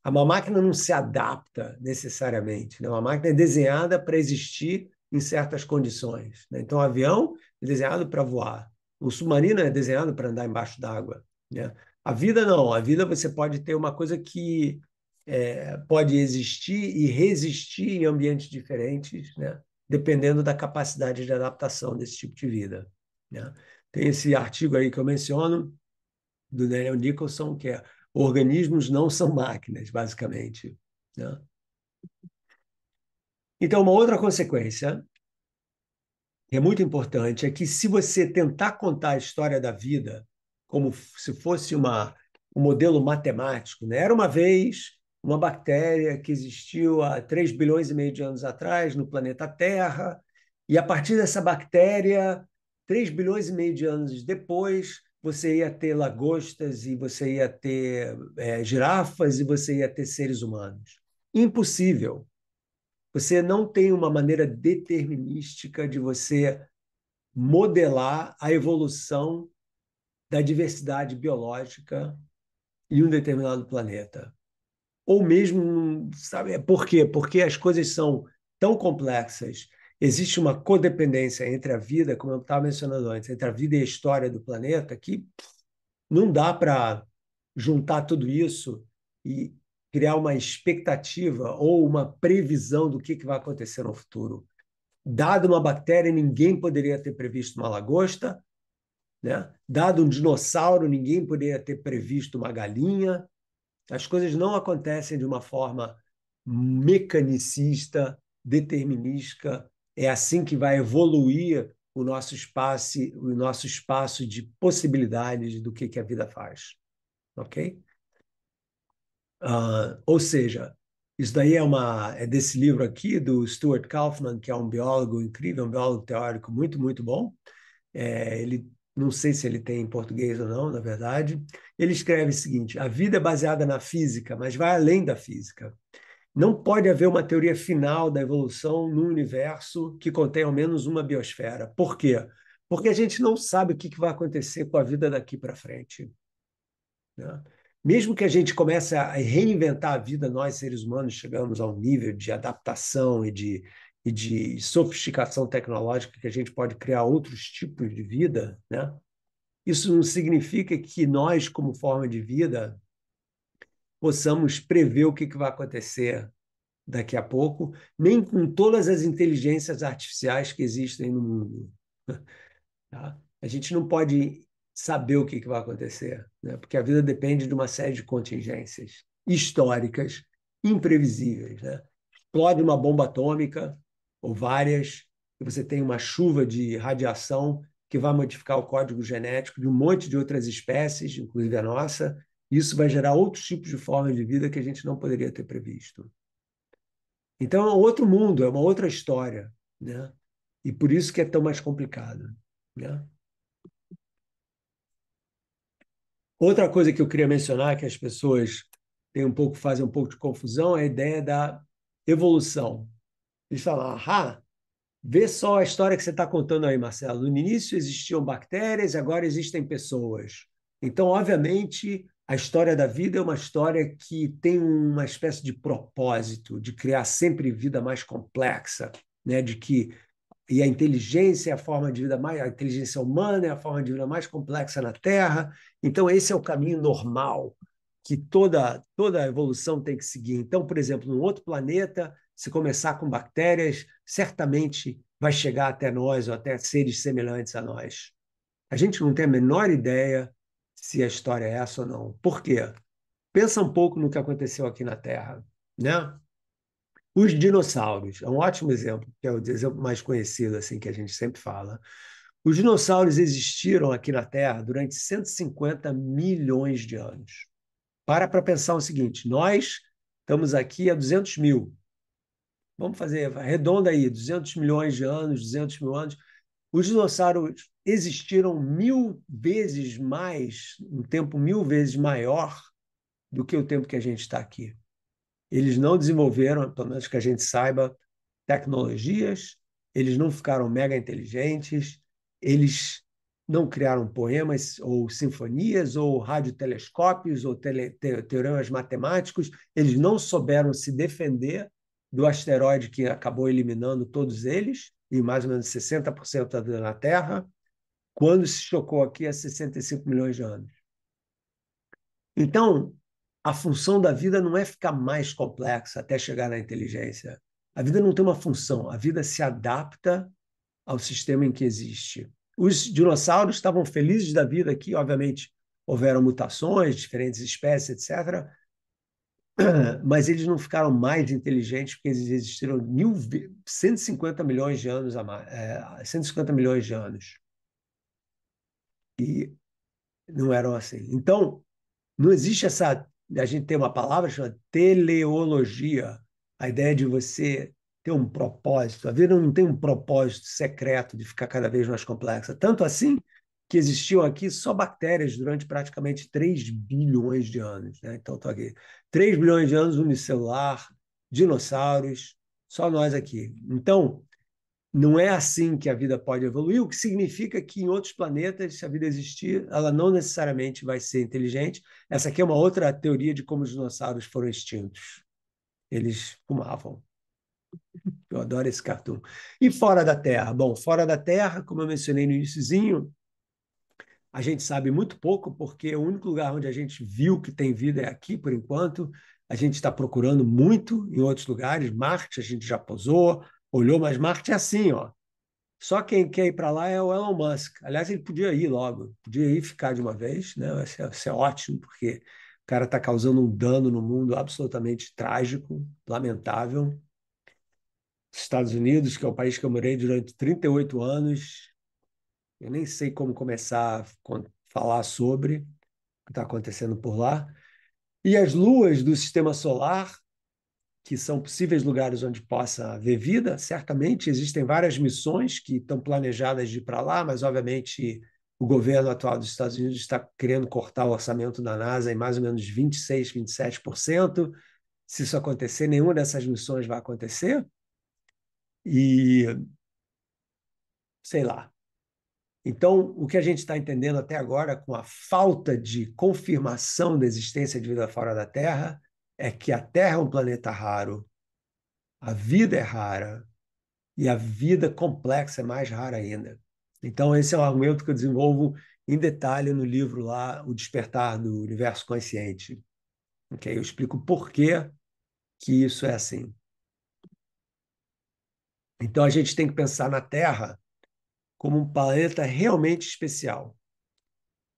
Uma máquina não se adapta necessariamente, né? Uma máquina é desenhada para existir em certas condições, né? Então, o avião é desenhado para voar. O submarino é desenhado para andar embaixo d'água, né? A vida não. A vida você pode ter uma coisa que pode existir e resistir em ambientes diferentes, né? Dependendo da capacidade de adaptação desse tipo de vida, né? Tem esse artigo aí que eu menciono, do Daniel Nicholson, que é organismos não são máquinas, basicamente, né? Então, uma outra consequência, que é muito importante, é que se você tentar contar a história da vida como se fosse um modelo matemático, né? Era uma vez uma bactéria que existiu há 3 bilhões e meio de anos atrás no planeta Terra, e a partir dessa bactéria, 3 bilhões e meio de anos depois, você ia ter lagostas e você ia ter girafas e você ia ter seres humanos. Impossível. Você não tem uma maneira determinística de você modelar a evolução da diversidade biológica em um determinado planeta. Ou mesmo, sabe, por quê? Porque as coisas são tão complexas, existe uma codependência entre a vida, como eu estava mencionando antes, entre a vida e a história do planeta, que não dá para juntar tudo isso e criar uma expectativa ou uma previsão do que vai acontecer no futuro. Dado uma bactéria, ninguém poderia ter previsto uma lagosta, né? Dado um dinossauro, ninguém poderia ter previsto uma galinha. As coisas não acontecem de uma forma mecanicista, determinística. É assim que vai evoluir o nosso espaço de possibilidades do que a vida faz, ok? Ou seja, isso daí é desse livro aqui do Stuart Kauffman, que é um biólogo incrível, um biólogo teórico muito, muito bom. Ele não sei se ele tem em português ou não, na verdade. Ele escreve o seguinte: a vida é baseada na física, mas vai além da física. Não pode haver uma teoria final da evolução no universo que contém ao menos uma biosfera. Por quê? Porque a gente não sabe o que vai acontecer com a vida daqui para frente, né? Mesmo que a gente comece a reinventar a vida, nós, seres humanos, chegamos a um nível de adaptação e de sofisticação tecnológica que a gente pode criar outros tipos de vida, né? Isso não significa que nós, como forma de vida, possamos prever o que vai acontecer daqui a pouco, nem com todas as inteligências artificiais que existem no mundo. Tá? A gente não pode saber o que vai acontecer, né? Porque a vida depende de uma série de contingências históricas, imprevisíveis, né? Explode uma bomba atômica, ou várias, e você tem uma chuva de radiação que vai modificar o código genético de um monte de outras espécies, inclusive a nossa. Isso vai gerar outros tipos de formas de vida que a gente não poderia ter previsto. Então, é um outro mundo, é uma outra história, né? E por isso que é tão mais complicado, né? Outra coisa que eu queria mencionar, que as pessoas fazem um pouco de confusão, é a ideia da evolução. Eles falam, vê só a história que você está contando aí, Marcelo. No início existiam bactérias, agora existem pessoas. Então, obviamente, a história da vida é uma história que tem uma espécie de propósito, de criar sempre vida mais complexa, né? E a inteligência é a forma de vida a inteligência humana é a forma de vida mais complexa na Terra. Então, esse é o caminho normal que toda a evolução tem que seguir. Então, por exemplo, num outro planeta, se começar com bactérias, certamente vai chegar até nós ou até seres semelhantes a nós. A gente não tem a menor ideia se a história é essa ou não. Por quê? Pensa um pouco no que aconteceu aqui na Terra, né? Os dinossauros é um ótimo exemplo, que é o exemplo mais conhecido assim que a gente sempre fala. Os dinossauros existiram aqui na Terra durante 150 milhões de anos. Para pensar o seguinte: nós estamos aqui há 200 mil. Vamos fazer, arredonda aí, 200 milhões de anos, 200 mil anos. Os dinossauros existiram 1000 vezes mais, um tempo 1000 vezes maior do que o tempo que a gente está aqui. Eles não desenvolveram, pelo menos que a gente saiba, tecnologias, eles não ficaram mega inteligentes, eles não criaram poemas ou sinfonias ou radiotelescópios ou teoremas matemáticos, eles não souberam se defender do asteroide que acabou eliminando todos eles, e mais ou menos 60% da vida na Terra, quando se chocou aqui há 65 milhões de anos. Então, a função da vida não é ficar mais complexa até chegar na inteligência. A vida não tem uma função, a vida se adapta ao sistema em que existe. Os dinossauros estavam felizes da vida aqui, obviamente houveram mutações, diferentes espécies, etc., mas eles não ficaram mais inteligentes porque eles existiram 150 milhões de anos a mais, 150 milhões de anos. E não eram assim. Então, não existe essa. A gente tem uma palavra chamada teleologia, a ideia de você ter um propósito. A vida não tem um propósito secreto de ficar cada vez mais complexa. Tanto assim que existiam aqui só bactérias durante praticamente 3 bilhões de anos. Né? Então, estou aqui. 3 bilhões de anos unicelular, dinossauros, só nós aqui. Então, não é assim que a vida pode evoluir, o que significa que em outros planetas, se a vida existir, ela não necessariamente vai ser inteligente. Essa aqui é uma outra teoria de como os dinossauros foram extintos. Eles fumavam. Eu adoro esse cartoon. E fora da Terra? Bom, fora da Terra, como eu mencionei no iniciozinho, a gente sabe muito pouco, porque o único lugar onde a gente viu que tem vida é aqui, por enquanto. A gente está procurando muito em outros lugares. Marte, a gente já pousou, olhou, mas Marte é assim, ó. Só quem quer ir para lá é o Elon Musk. Aliás, ele podia ir logo, podia ir ficar de uma vez, né? Vai ser ótimo, porque o cara está causando um dano no mundo absolutamente trágico, lamentável. Os Estados Unidos, que é o país que eu morei durante 38 anos, eu nem sei como começar a falar sobre o que está acontecendo por lá. E as luas do sistema solar, que são possíveis lugares onde possa haver vida, certamente existem várias missões que estão planejadas de ir para lá, mas obviamente o governo atual dos Estados Unidos está querendo cortar o orçamento da NASA em mais ou menos 26, 27%. Se isso acontecer, nenhuma dessas missões vai acontecer. E sei lá. Então, o que a gente está entendendo até agora, com a falta de confirmação da existência de vida fora da Terra, é que a Terra é um planeta raro, a vida é rara, e a vida complexa é mais rara ainda. Então, esse é um argumento que eu desenvolvo em detalhe no livro lá, O Despertar do Universo Consciente. Okay? Eu explico por que isso é assim. Então, a gente tem que pensar na Terra como um planeta realmente especial,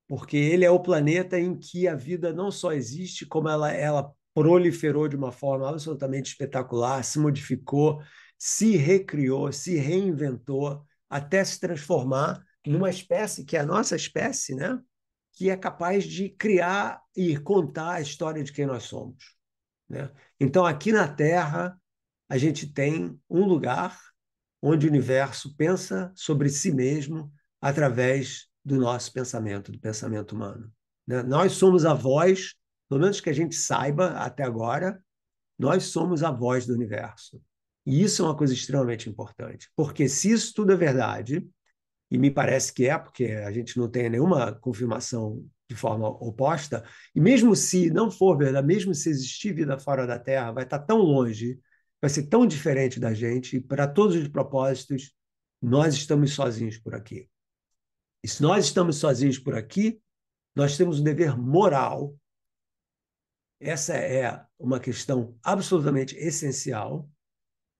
porque ele é o planeta em que a vida não só existe, como ela proliferou de uma forma absolutamente espetacular, se modificou, se recriou, se reinventou, até se transformar numa espécie que é a nossa espécie, né? Que é capaz de criar e contar a história de quem nós somos. Né? Então, aqui na Terra, a gente tem um lugar onde o universo pensa sobre si mesmo através do nosso pensamento, do pensamento humano. Né? Nós somos a voz, pelo menos que a gente saiba até agora, nós somos a voz do universo. E isso é uma coisa extremamente importante, porque se isso tudo é verdade, e me parece que é, porque a gente não tem nenhuma confirmação de forma oposta, e mesmo se não for verdade, mesmo se existir vida fora da Terra, vai estar tão longe, vai ser tão diferente da gente, e para todos os propósitos, nós estamos sozinhos por aqui. E se nós estamos sozinhos por aqui, nós temos um dever moral. Essa é uma questão absolutamente essencial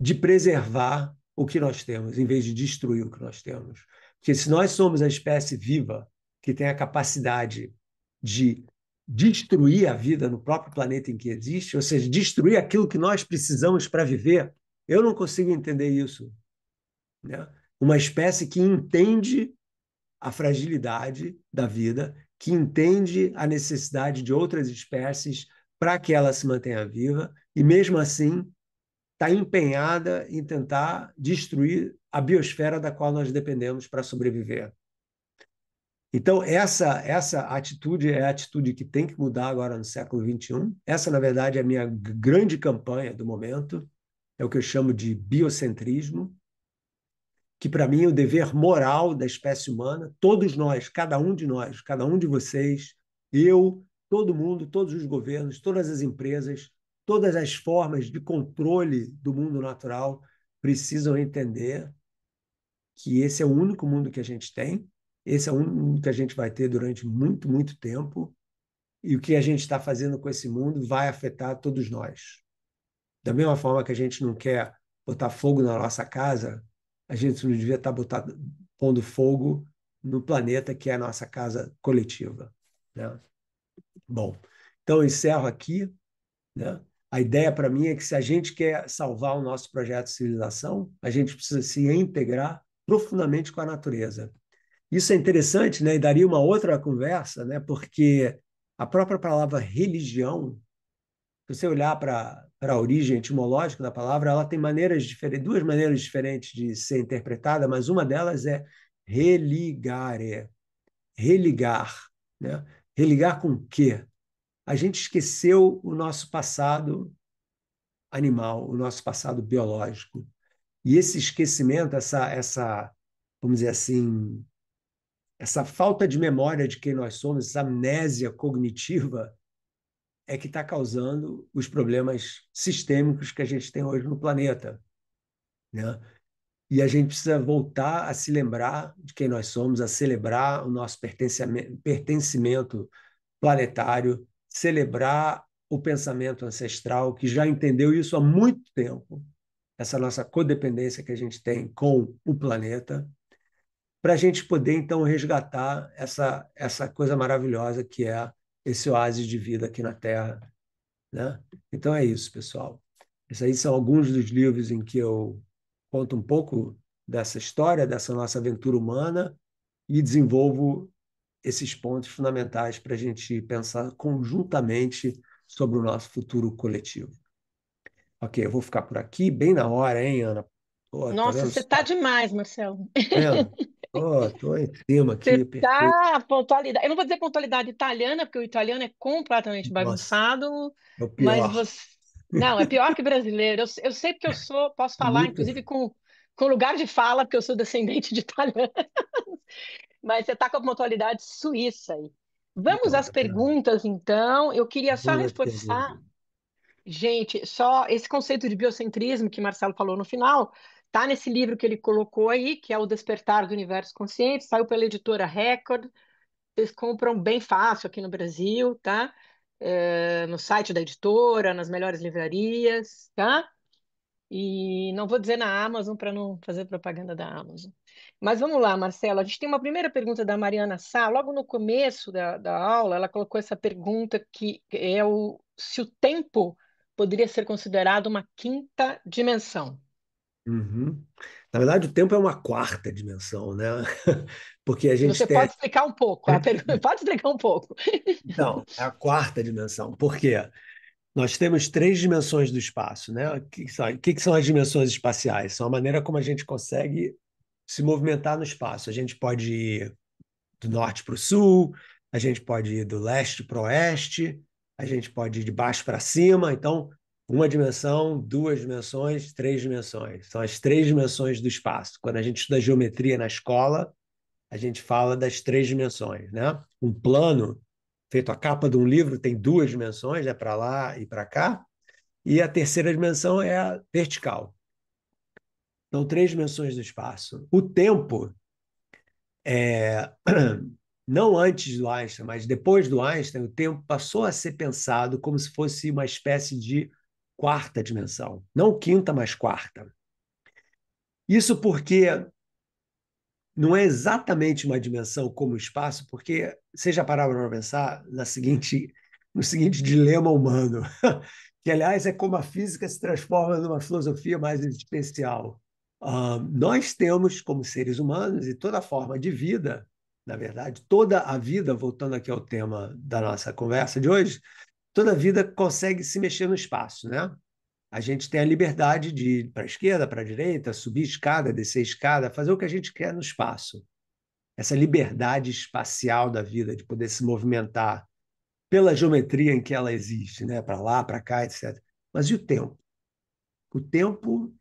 de preservar o que nós temos, em vez de destruir o que nós temos. Porque se nós somos a espécie viva que tem a capacidade de destruir a vida no próprio planeta em que existe, ou seja, destruir aquilo que nós precisamos para viver, eu não consigo entender isso, né? Uma espécie que entende a fragilidade da vida, que entende a necessidade de outras espécies para que ela se mantenha viva, e mesmo assim está empenhada em tentar destruir a biosfera da qual nós dependemos para sobreviver. Então, essa atitude é a atitude que tem que mudar agora no século XXI. Essa, na verdade, é a minha grande campanha do momento. É o que eu chamo de biocentrismo, que, para mim, é o dever moral da espécie humana. Todos nós, cada um de vocês, eu, todo mundo, todos os governos, todas as empresas, todas as formas de controle do mundo natural precisam entender que esse é o único mundo que a gente tem, esse é o único mundo que a gente vai ter durante muito, muito tempo, e o que a gente está fazendo com esse mundo vai afetar todos nós. Da mesma forma que a gente não quer botar fogo na nossa casa, a gente não devia estar pondo fogo no planeta que é a nossa casa coletiva, né? Bom, então eu encerro aqui, né? A ideia para mim é que se a gente quer salvar o nosso projeto de civilização, a gente precisa se integrar profundamente com a natureza. Isso é interessante, né? E daria uma outra conversa, né? Porque a própria palavra religião, se você olhar para a origem etimológica da palavra, ela tem maneiras diferentes, duas maneiras diferentes de ser interpretada, mas uma delas é religare, religar, né? Religar com o quê? A gente esqueceu o nosso passado animal, o nosso passado biológico. E esse esquecimento, vamos dizer assim, essa falta de memória de quem nós somos, essa amnésia cognitiva, é que está causando os problemas sistêmicos que a gente tem hoje no planeta, né? E a gente precisa voltar a se lembrar de quem nós somos, a celebrar o nosso pertencimento planetário, celebrar o pensamento ancestral, que já entendeu isso há muito tempo, essa nossa codependência que a gente tem com o planeta, para a gente poder, então, resgatar essa coisa maravilhosa que é esse oásis de vida aqui na Terra, né? Então é isso, pessoal. Esses aí são alguns dos livros em que eu conto um pouco dessa história, dessa nossa aventura humana e desenvolvo esses pontos fundamentais para a gente pensar conjuntamente sobre o nosso futuro coletivo. Ok, eu vou ficar por aqui, bem na hora, hein, Ana? Pô, tá Nossa, vendo você tá só? demais, Marcelo. Tá vendo? Tô em cima Você aqui, perfeito. tá pontualidade. Eu não vou dizer pontualidade italiana, porque o italiano é completamente Nossa, bagunçado, é o mas pior. você. Não, é pior que brasileiro. Eu sei porque posso falar, Muito. inclusive, com lugar de fala, porque eu sou descendente de italiano, mas você está com a pontualidade suíça aí. Vamos Então, às tá vendo? perguntas, então. Eu queria só Vamos às reforçar. perguntas. Gente, só esse conceito de biocentrismo que Marcelo falou no final, tá nesse livro que ele colocou aí, que é O Despertar do Universo Consciente, saiu pela editora Record. Vocês compram bem fácil aqui no Brasil, tá? No site da editora, nas melhores livrarias, tá? E não vou dizer na Amazon para não fazer propaganda da Amazon. Mas vamos lá, Marcelo. A gente tem uma primeira pergunta da Mariana Sá. Logo no começo da aula, ela colocou essa pergunta que é se o tempo poderia ser considerado uma quinta dimensão. Uhum. Na verdade, o tempo é uma quarta dimensão, né? Porque a Se gente você tem. pode explicar um pouco, pode explicar um pouco. Então, é a quarta dimensão. Por quê? Nós temos três dimensões do espaço, né? O que são as dimensões espaciais? São a maneira como a gente consegue se movimentar no espaço. A gente pode ir do norte para o sul, a gente pode ir do leste para o oeste, a gente pode ir de baixo para cima. Então, uma dimensão, duas dimensões, três dimensões. São as três dimensões do espaço. Quando a gente estuda geometria na escola, a gente fala das três dimensões, né? Um plano feito a capa de um livro tem duas dimensões, né? Para lá e para cá. E a terceira dimensão é a vertical. Então, três dimensões do espaço. O tempo é não antes do Einstein, mas depois do Einstein, o tempo passou a ser pensado como se fosse uma espécie de quarta dimensão. Não quinta, mas quarta. Isso porque não é exatamente uma dimensão como o espaço, porque você já pararam para pensar no seguinte dilema humano, que, aliás, é como a física se transforma numa filosofia mais existencial. Nós temos, como seres humanos, e toda forma de vida, na verdade, toda a vida, voltando aqui ao tema da nossa conversa de hoje, toda a vida consegue se mexer no espaço, né? A gente tem a liberdade de ir para a esquerda, para a direita, subir escada, descer escada, fazer o que a gente quer no espaço. Essa liberdade espacial da vida, de poder se movimentar pela geometria em que ela existe, né? Para lá, para cá, etc. Mas e o tempo? O tempo,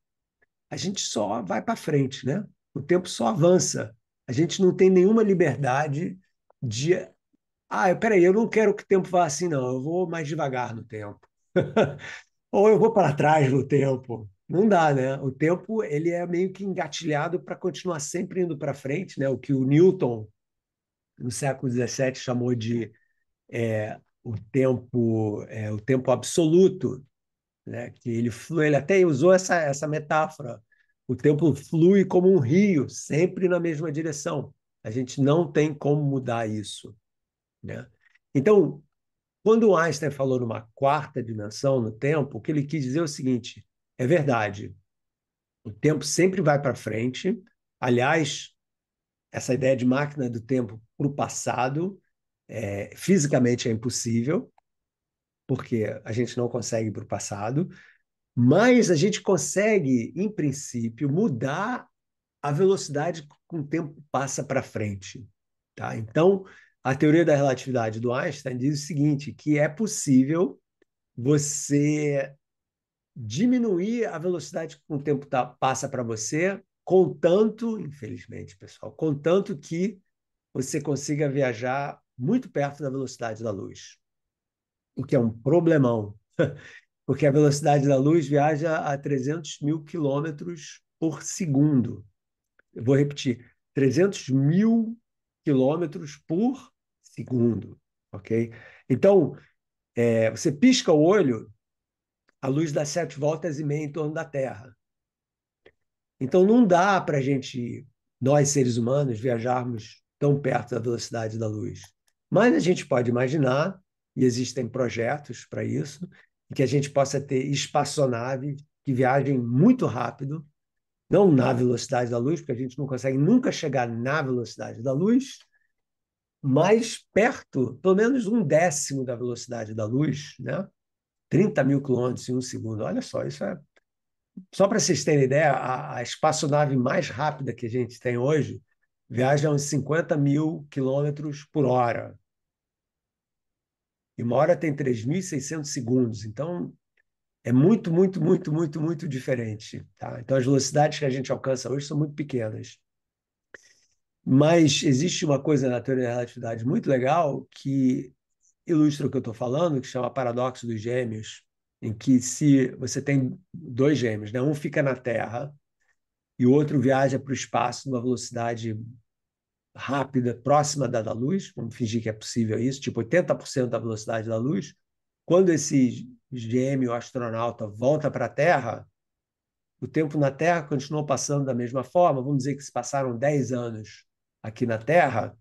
a gente só vai para frente, né? O tempo só avança. A gente não tem nenhuma liberdade de. Ah, peraí, eu não quero que o tempo vá assim, não. Eu vou mais devagar no tempo. Ou eu vou para trás no tempo. Não dá, né? O tempo ele é meio que engatilhado para continuar sempre indo para frente, né? O que o Newton, no século XVII, chamou de o tempo absoluto, né? Que ele flui, ele até usou essa metáfora. O tempo flui como um rio, sempre na mesma direção. A gente não tem como mudar isso, né? Então, quando o Einstein falou numa quarta dimensão no tempo, o que ele quis dizer é o seguinte: é verdade, o tempo sempre vai para frente. Aliás, essa ideia de máquina do tempo para o passado, fisicamente é impossível, porque a gente não consegue ir para o passado, mas a gente consegue, em princípio, mudar a velocidade com o tempo passa para frente. Tá? Então, a teoria da relatividade do Einstein diz o seguinte, que é possível você diminuir a velocidade que o tempo passa para você, contanto, infelizmente, pessoal, contanto que você consiga viajar muito perto da velocidade da luz, o que é um problemão, porque a velocidade da luz viaja a 300 mil quilômetros por segundo. Eu vou repetir, 300 mil quilômetros por segundo, ok? Então, você pisca o olho, a luz dá 7 voltas e meia em torno da Terra. Então, não dá para a gente, nós seres humanos, viajarmos tão perto da velocidade da luz. Mas a gente pode imaginar, e existem projetos para isso, que a gente possa ter espaçonaves que viajem muito rápido, não na velocidade da luz, porque a gente não consegue nunca chegar na velocidade da luz, mas perto, pelo menos 1/10 da velocidade da luz, né? 30 mil quilômetros em um segundo. Olha só, isso é só para vocês terem ideia, a espaçonave mais rápida que a gente tem hoje viaja a uns 50 mil quilômetros por hora. E uma hora tem 3.600 segundos. Então, é muito, muito, muito, muito, muito diferente. Tá? Então, as velocidades que a gente alcança hoje são muito pequenas. Mas existe uma coisa na teoria da relatividade muito legal que ilustra o que eu estou falando, que chama paradoxo dos gêmeos, em que se você tem dois gêmeos, né? Um fica na Terra e o outro viaja para o espaço numa velocidade rápida, próxima da luz, vamos fingir que é possível isso, tipo 80% da velocidade da luz. Quando esse gêmeo astronauta volta para a Terra, o tempo na Terra continua passando da mesma forma. Vamos dizer que se passaram 10 anos aqui na Terra,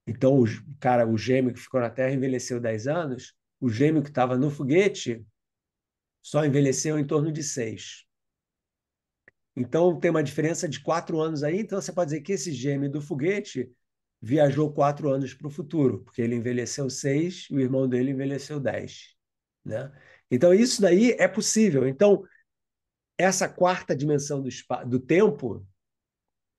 então o gêmeo que ficou na Terra envelheceu 10 anos, o gêmeo que estava no foguete só envelheceu em torno de 6. Então, tem uma diferença de 4 anos aí. Então, você pode dizer que esse gêmeo do foguete viajou 4 anos para o futuro, porque ele envelheceu 6 e o irmão dele envelheceu 10. Né? Então, isso daí é possível. Então, essa quarta dimensão do tempo,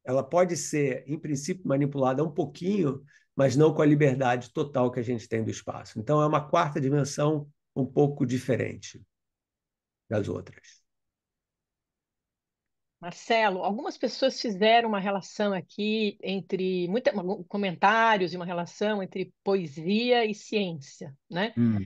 ela pode ser, em princípio, manipulada um pouquinho, mas não com a liberdade total que a gente tem do espaço. Então, é uma quarta dimensão um pouco diferente das outras. Marcelo, algumas pessoas fizeram uma relação aqui entre comentários e uma relação entre poesia e ciência, né? Hum.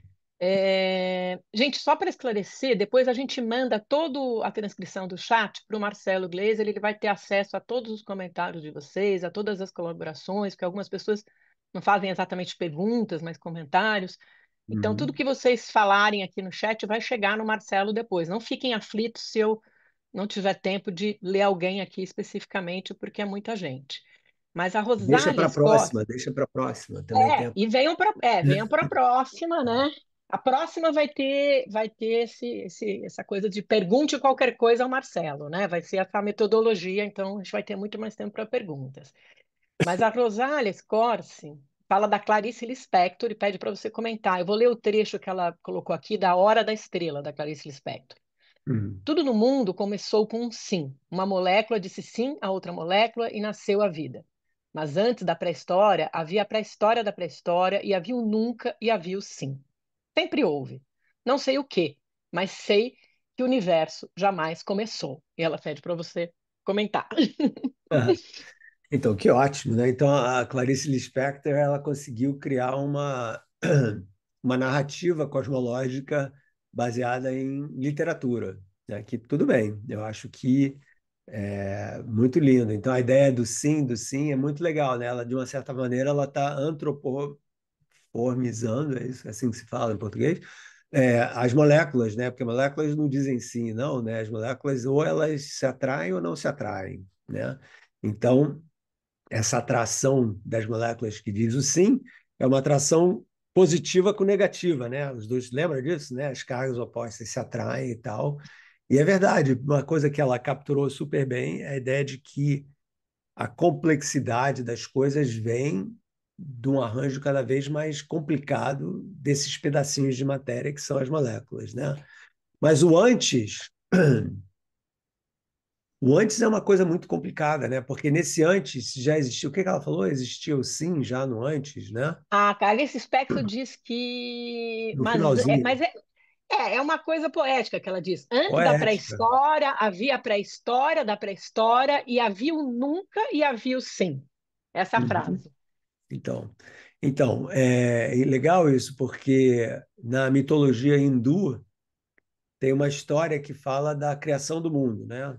Gente, só para esclarecer, depois a gente manda toda a transcrição do chat para o Marcelo Gleiser, ele vai ter acesso a todos os comentários de vocês, a todas as colaborações, porque algumas pessoas não fazem exatamente perguntas, mas comentários. Então, tudo Uhum. que vocês falarem aqui no chat vai chegar no Marcelo depois. Não fiquem aflitos se eu não tiver tempo de ler alguém aqui especificamente, porque é muita gente. Mas a Deixa Rosália para a Scott, próxima, deixa para a próxima. Também tem. e venham para a próxima, né? A próxima vai ter essa coisa de pergunte qualquer coisa ao Marcelo, né? Vai ser essa metodologia, então a gente vai ter muito mais tempo para perguntas. Mas a Rosália Scorsi fala da Clarice Lispector e pede para você comentar. Eu vou ler o trecho que ela colocou aqui da Hora da Estrela, da Clarice Lispector. Hum. Tudo no mundo começou com um sim. Uma molécula disse sim a outra molécula e nasceu a vida. Mas antes da pré-história, havia a pré-história da pré-história e havia o nunca e havia o sim. Sempre houve. Não sei o quê, mas sei que o universo jamais começou. E ela pede para você comentar. Ah, então, que ótimo, né? Então, a Clarice Lispector, ela conseguiu criar uma narrativa cosmológica baseada em literatura, né? Que tudo bem, eu acho que é muito lindo. Então, a ideia do sim, é muito legal, né? Ela, de uma certa maneira, ela está antropoformizando, é isso, é assim que se fala em português, as moléculas, né? Porque moléculas não dizem sim, não, né? As moléculas ou elas se atraem ou não se atraem, né? Então, essa atração das moléculas que diz o sim é uma atração positiva com negativa, né? Os dois lembram disso, né? As cargas opostas se atraem e tal. E é verdade, uma coisa que ela capturou super bem é a ideia de que a complexidade das coisas vem de um arranjo cada vez mais complicado desses pedacinhos de matéria que são as moléculas, né? Mas o antes é uma coisa muito complicada, né? Porque nesse antes já existia, o que que ela falou? Existia o sim já no antes, né? A Clarice Lispector diz que. No Mas, finalzinho, é uma coisa poética que ela diz. Antes da poética. pré-história, havia a pré-história da pré-história e havia o nunca e havia o sim. Essa é a Uhum. frase. Então, é legal isso, porque na mitologia hindu tem uma história que fala da criação do mundo, né?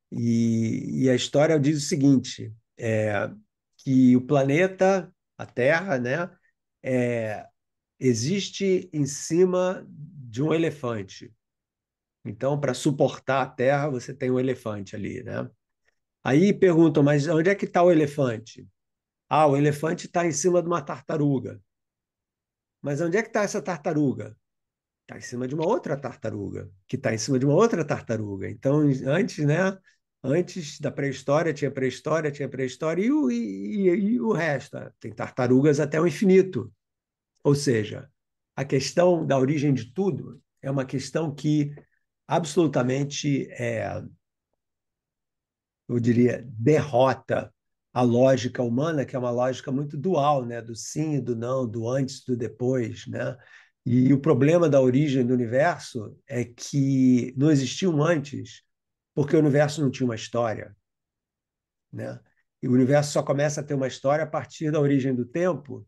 E a história diz o seguinte, que o planeta, a Terra, né, existe em cima de um elefante. Então, para suportar a Terra, você tem um elefante ali, né? Aí perguntam, mas onde é que está o elefante? Ah, o elefante está em cima de uma tartaruga. Mas onde é que está essa tartaruga? Está em cima de uma outra tartaruga, que está em cima de uma outra tartaruga. Então, antes, né? Antes da pré-história, tinha pré-história e o resto. Tem tartarugas até o infinito. Ou seja, a questão da origem de tudo é uma questão que absolutamente, eu diria, derrota a lógica humana, que é uma lógica muito dual, né? Do sim e do não, do antes e do depois, né? E o problema da origem do universo é que não existiu um antes, porque o universo não tinha uma história, né? E o universo só começa a ter uma história a partir da origem do tempo,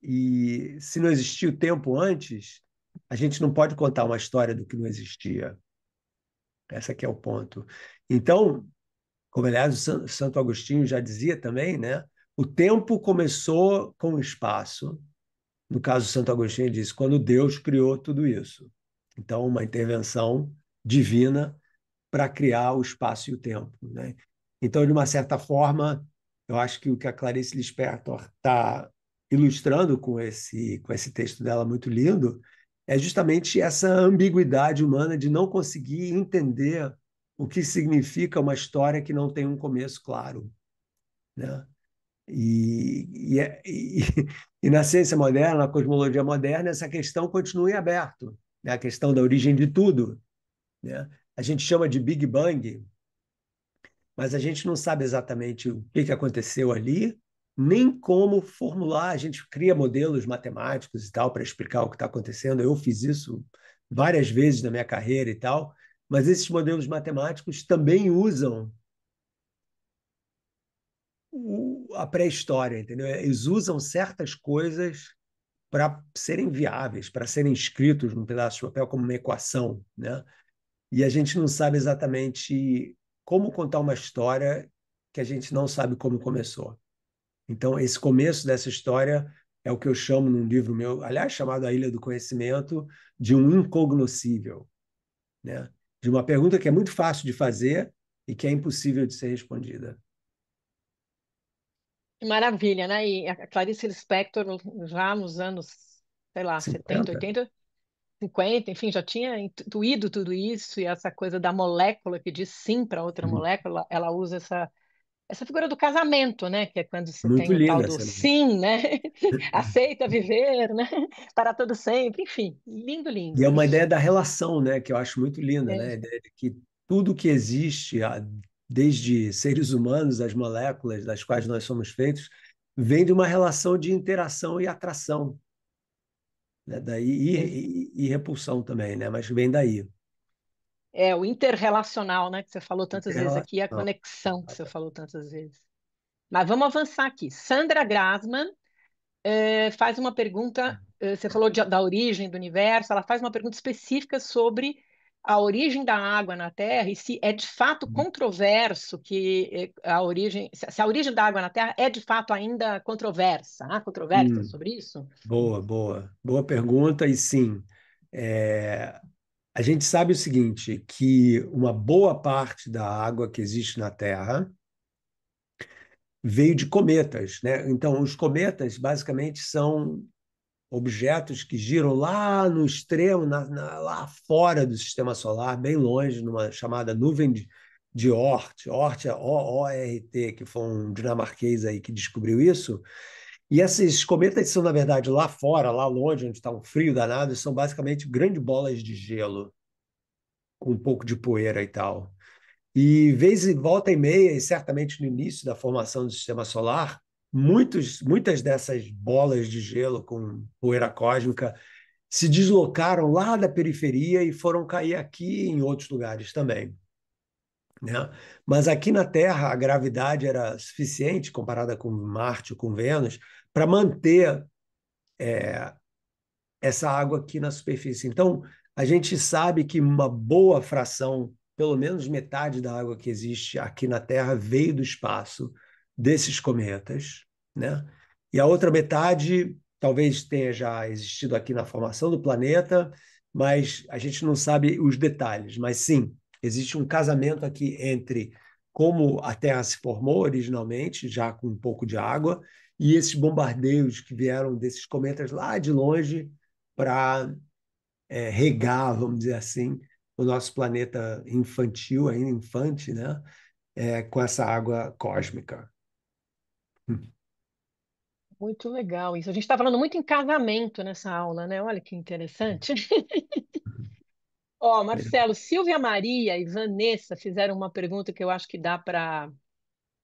e se não existia o tempo antes, a gente não pode contar uma história do que não existia. Esse aqui é o ponto. Então, como aliás o Santo Agostinho já dizia também, né? O tempo começou com o espaço. No caso, Santo Agostinho diz, quando Deus criou tudo isso. Então, uma intervenção divina para criar o espaço e o tempo, né? Então, de uma certa forma, eu acho que o que a Clarice Lispector está ilustrando com esse texto dela muito lindo é justamente essa ambiguidade humana de não conseguir entender o que significa uma história que não tem um começo claro, né? E na ciência moderna, na cosmologia moderna, essa questão continua em aberto, né? A questão da origem de tudo, né? A gente chama de Big Bang, mas a gente não sabe exatamente o que aconteceu ali, nem como formular. A gente cria modelos matemáticos e tal para explicar o que está acontecendo. Eu fiz isso várias vezes na minha carreira e tal, mas esses modelos matemáticos também usam a pré-história, entendeu? Eles usam certas coisas para serem viáveis, para serem escritos num pedaço de papel como uma equação, né? E a gente não sabe exatamente como contar uma história que a gente não sabe como começou. Então, esse começo dessa história é o que eu chamo num livro meu, aliás, chamado A Ilha do Conhecimento, de um incognoscível, né? de uma pergunta que é muito fácil de fazer e que é impossível de ser respondida. Maravilha, né? E a Clarice Lispector, já nos anos, sei lá, 70, 50? 80, 50, enfim, já tinha intuído tudo isso, e essa coisa da molécula que diz sim para outra molécula, ela usa essa figura do casamento, né? Que é quando você Muito tem o tal linda do essa imagem. sim, né? Aceita viver, né? Para todo sempre, enfim, lindo, E é lindo. uma ideia da relação, né, que eu acho muito linda, né? A É, ideia de que tudo que existe, desde seres humanos, as moléculas das quais nós somos feitos, vem de uma relação de interação e atração, né? Daí, é, e repulsão também, né? Mas vem daí. é o interrelacional, né? Que você falou tantas vezes aqui, e a Interrelação. conexão que você falou tantas vezes. Mas vamos avançar aqui. Sandra Grasman faz uma pergunta. Você falou da origem do universo, ela faz uma pergunta específica sobre a origem da água na Terra e se é de fato controverso que a origem, se a origem da água na Terra é de fato ainda controversa. Há controvérsia Hum, sobre isso? boa, boa. Boa pergunta, e sim. É, a gente sabe o seguinte, que uma boa parte da água que existe na Terra veio de cometas, né? Então, os cometas basicamente são objetos que giram lá no extremo, lá fora do sistema solar, bem longe, numa chamada nuvem de Oort. Oort é Oort, que foi um dinamarquês aí que descobriu isso. E esses cometas são, na verdade, lá fora, lá longe, onde está um frio danado, são basicamente grandes bolas de gelo, com um pouco de poeira e tal. E vez e volta e meia, e certamente no início da formação do sistema solar, muitas dessas bolas de gelo com poeira cósmica se deslocaram lá da periferia e foram cair aqui em outros lugares também, né? Mas aqui na Terra a gravidade era suficiente comparada com Marte ou com Vênus para manter essa água aqui na superfície. Então, a gente sabe que uma boa fração, pelo menos metade da água que existe aqui na Terra, veio do espaço desses cometas, né? E a outra metade talvez tenha já existido aqui na formação do planeta, mas a gente não sabe os detalhes. Mas sim, existe um casamento aqui entre como a Terra se formou originalmente, já com um pouco de água, e esses bombardeios que vieram desses cometas lá de longe para regar, vamos dizer assim, o nosso planeta infantil, ainda infante, né? Com essa água cósmica. Muito legal isso. A gente está falando muito em casamento nessa aula, né? Olha que interessante. Ó, Marcelo, Silvia Maria e Vanessa fizeram uma pergunta que eu acho que dá para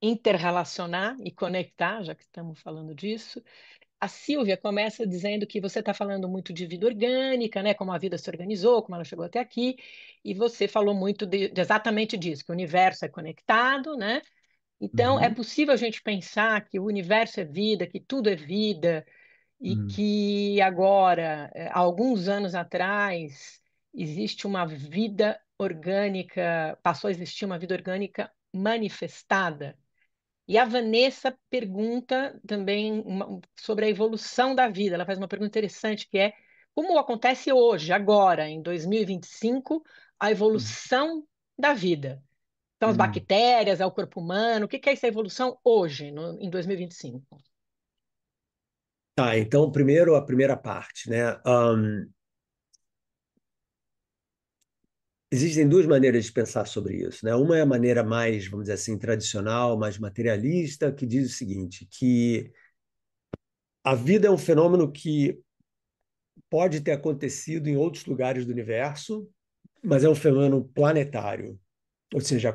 interrelacionar e conectar, já que estamos falando disso. A Silvia começa dizendo que você está falando muito de vida orgânica, né? Como a vida se organizou, como ela chegou até aqui, e você falou muito de exatamente disso, que o universo é conectado, né? Então, é Uhum. possível a gente pensar que o universo é vida, que tudo é vida, e Uhum. que agora, há alguns anos atrás, existe uma vida orgânica, passou a existir uma vida orgânica manifestada. E a Vanessa pergunta também sobre a evolução da vida. Ela faz uma pergunta interessante que é como acontece hoje, agora, em 2025, a evolução da vida. São as Uhum. bactérias, é o corpo humano, o que que é essa evolução hoje, em 2025? Tá, então, primeiro a primeira parte, né? Existem duas maneiras de pensar sobre isso, né? Uma é a maneira mais, vamos dizer assim, tradicional, mais materialista, que diz o seguinte, que a vida é um fenômeno que pode ter acontecido em outros lugares do universo, mas é um fenômeno planetário. Ou seja,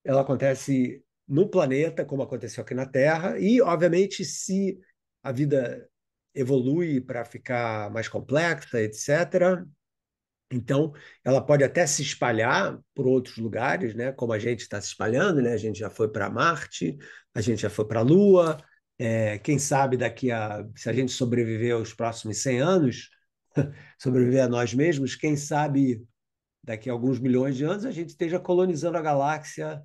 ela acontece no planeta, como aconteceu aqui na Terra, e, obviamente, se a vida evolui para ficar mais complexa, etc., então ela pode até se espalhar por outros lugares, né? Como a gente está se espalhando, né? A gente já foi para Marte, a gente já foi para a Lua. Quem sabe se a gente sobreviver aos próximos 100 anos, sobreviver a nós mesmos, quem sabe daqui a alguns milhões de anos a gente esteja colonizando a galáxia,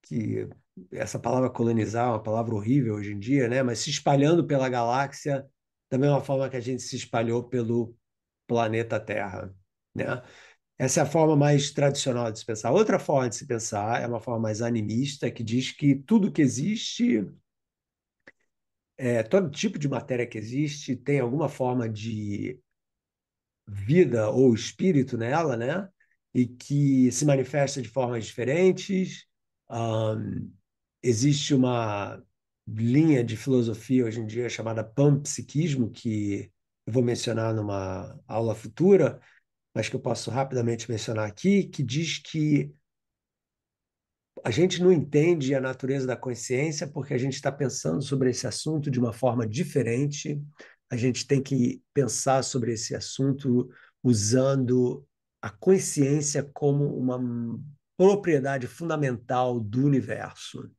que essa palavra colonizar é uma palavra horrível hoje em dia, né? Mas se espalhando pela galáxia da mesma forma que a gente se espalhou pelo planeta Terra, né? Essa é a forma mais tradicional de se pensar. Outra forma de se pensar é uma forma mais animista, que diz que tudo que existe, todo tipo de matéria que existe, tem alguma forma de vida ou espírito nela, né? E que se manifesta de formas diferentes. Ahn, Existe uma linha de filosofia hoje em dia chamada panpsiquismo, que eu vou mencionar numa aula futura, mas que eu posso rapidamente mencionar aqui, que diz que a gente não entende a natureza da consciência porque a gente está pensando sobre esse assunto de uma forma diferente. A gente tem que pensar sobre esse assunto usando a consciência como uma propriedade fundamental do universo.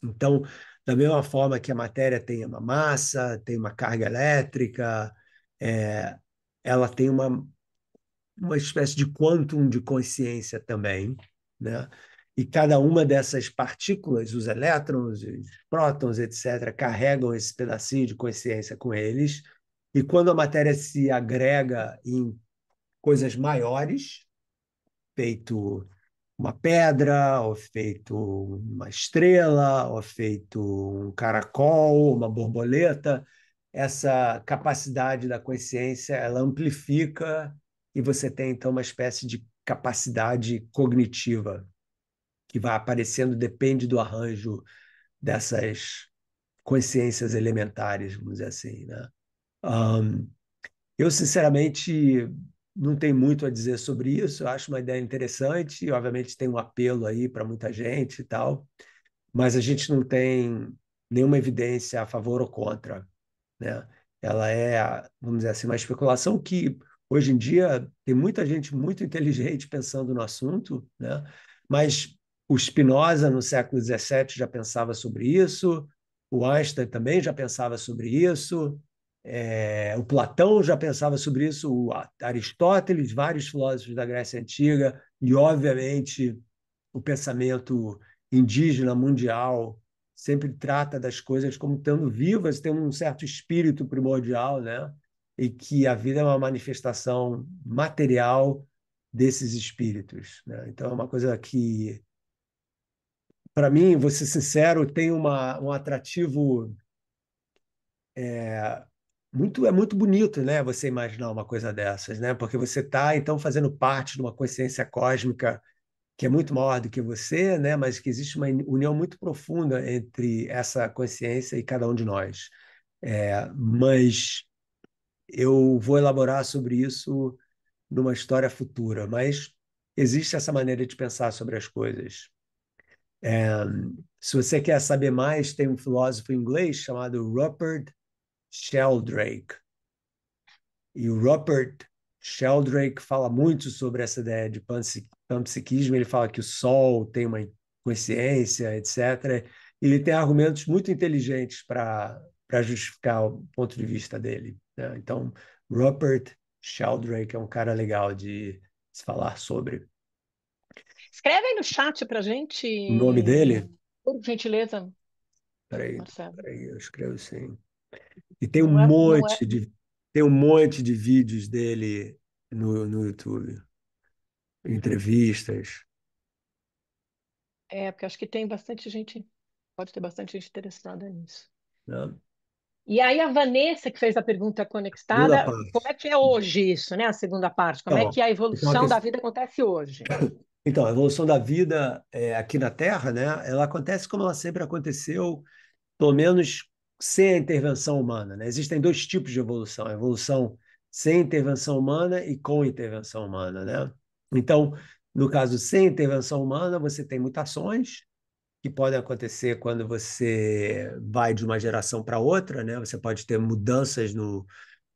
Então, da mesma forma que a matéria tem uma massa, tem uma carga elétrica, é, ela tem uma espécie de quantum de consciência também, né? E cada uma dessas partículas, os elétrons, os prótons, etc., carregam esse pedacinho de consciência com eles. E quando a matéria se agrega em coisas maiores, feito uma pedra, ou feito uma estrela, ou feito um caracol, uma borboleta, essa capacidade da consciência, ela amplifica e você tem então uma espécie de capacidade cognitiva que vai aparecendo, depende do arranjo dessas consciências elementares, vamos dizer assim, né? Um, eu, sinceramente, não tenho muito a dizer sobre isso. Eu acho uma ideia interessante, e, obviamente tem um apelo aí para muita gente e tal, mas a gente não tem nenhuma evidência a favor ou contra, né? Ela é, vamos dizer assim, uma especulação que hoje em dia tem muita gente muito inteligente pensando no assunto, né? Mas o Spinoza no século XVII já pensava sobre isso, o Einstein também já pensava sobre isso, o Platão já pensava sobre isso, o Aristóteles, vários filósofos da Grécia Antiga e, obviamente, o pensamento indígena mundial sempre trata das coisas como estando vivas, tem um certo espírito primordial, né? E que a vida é uma manifestação material desses espíritos, né? Então é uma coisa que, para mim, vou ser sincero, tem um atrativo é muito bonito, né? Você imaginar uma coisa dessas, né? Porque você está então fazendo parte de uma consciência cósmica que é muito maior do que você, né? Mas que existe uma união muito profunda entre essa consciência e cada um de nós. Mas eu vou elaborar sobre isso numa história futura. Mas existe essa maneira de pensar sobre as coisas. É, Se você quer saber mais, tem um filósofo inglês chamado Rupert Sheldrake. E o Rupert Sheldrake fala muito sobre essa ideia de panpsiquismo. Ele fala que o Sol tem uma consciência, etc. E ele tem argumentos muito inteligentes para justificar o ponto de vista dele, né? Então, Rupert Sheldrake é um cara legal de se falar sobre. Escreve aí no chat para O nome gente, dele? por gentileza, Peraí, Marcelo. peraí, eu escrevo sim. E Não é, tem um monte de vídeos dele no YouTube, entrevistas, porque acho que tem bastante gente, pode ter bastante gente interessada nisso. né? E aí a Vanessa, que fez a pergunta Segunda conectada, como parte. é que é hoje isso, né? A segunda parte, como é Então, que a então, evolução da vida acontece hoje? a evolução da vida aqui na Terra, né, ela acontece como ela sempre aconteceu, pelo menos sem a intervenção humana, né? Existem dois tipos de evolução: a evolução sem intervenção humana e com intervenção humana, né? Então, no caso sem intervenção humana, você tem mutações que podem acontecer quando você vai de uma geração para outra, né? Você pode ter mudanças no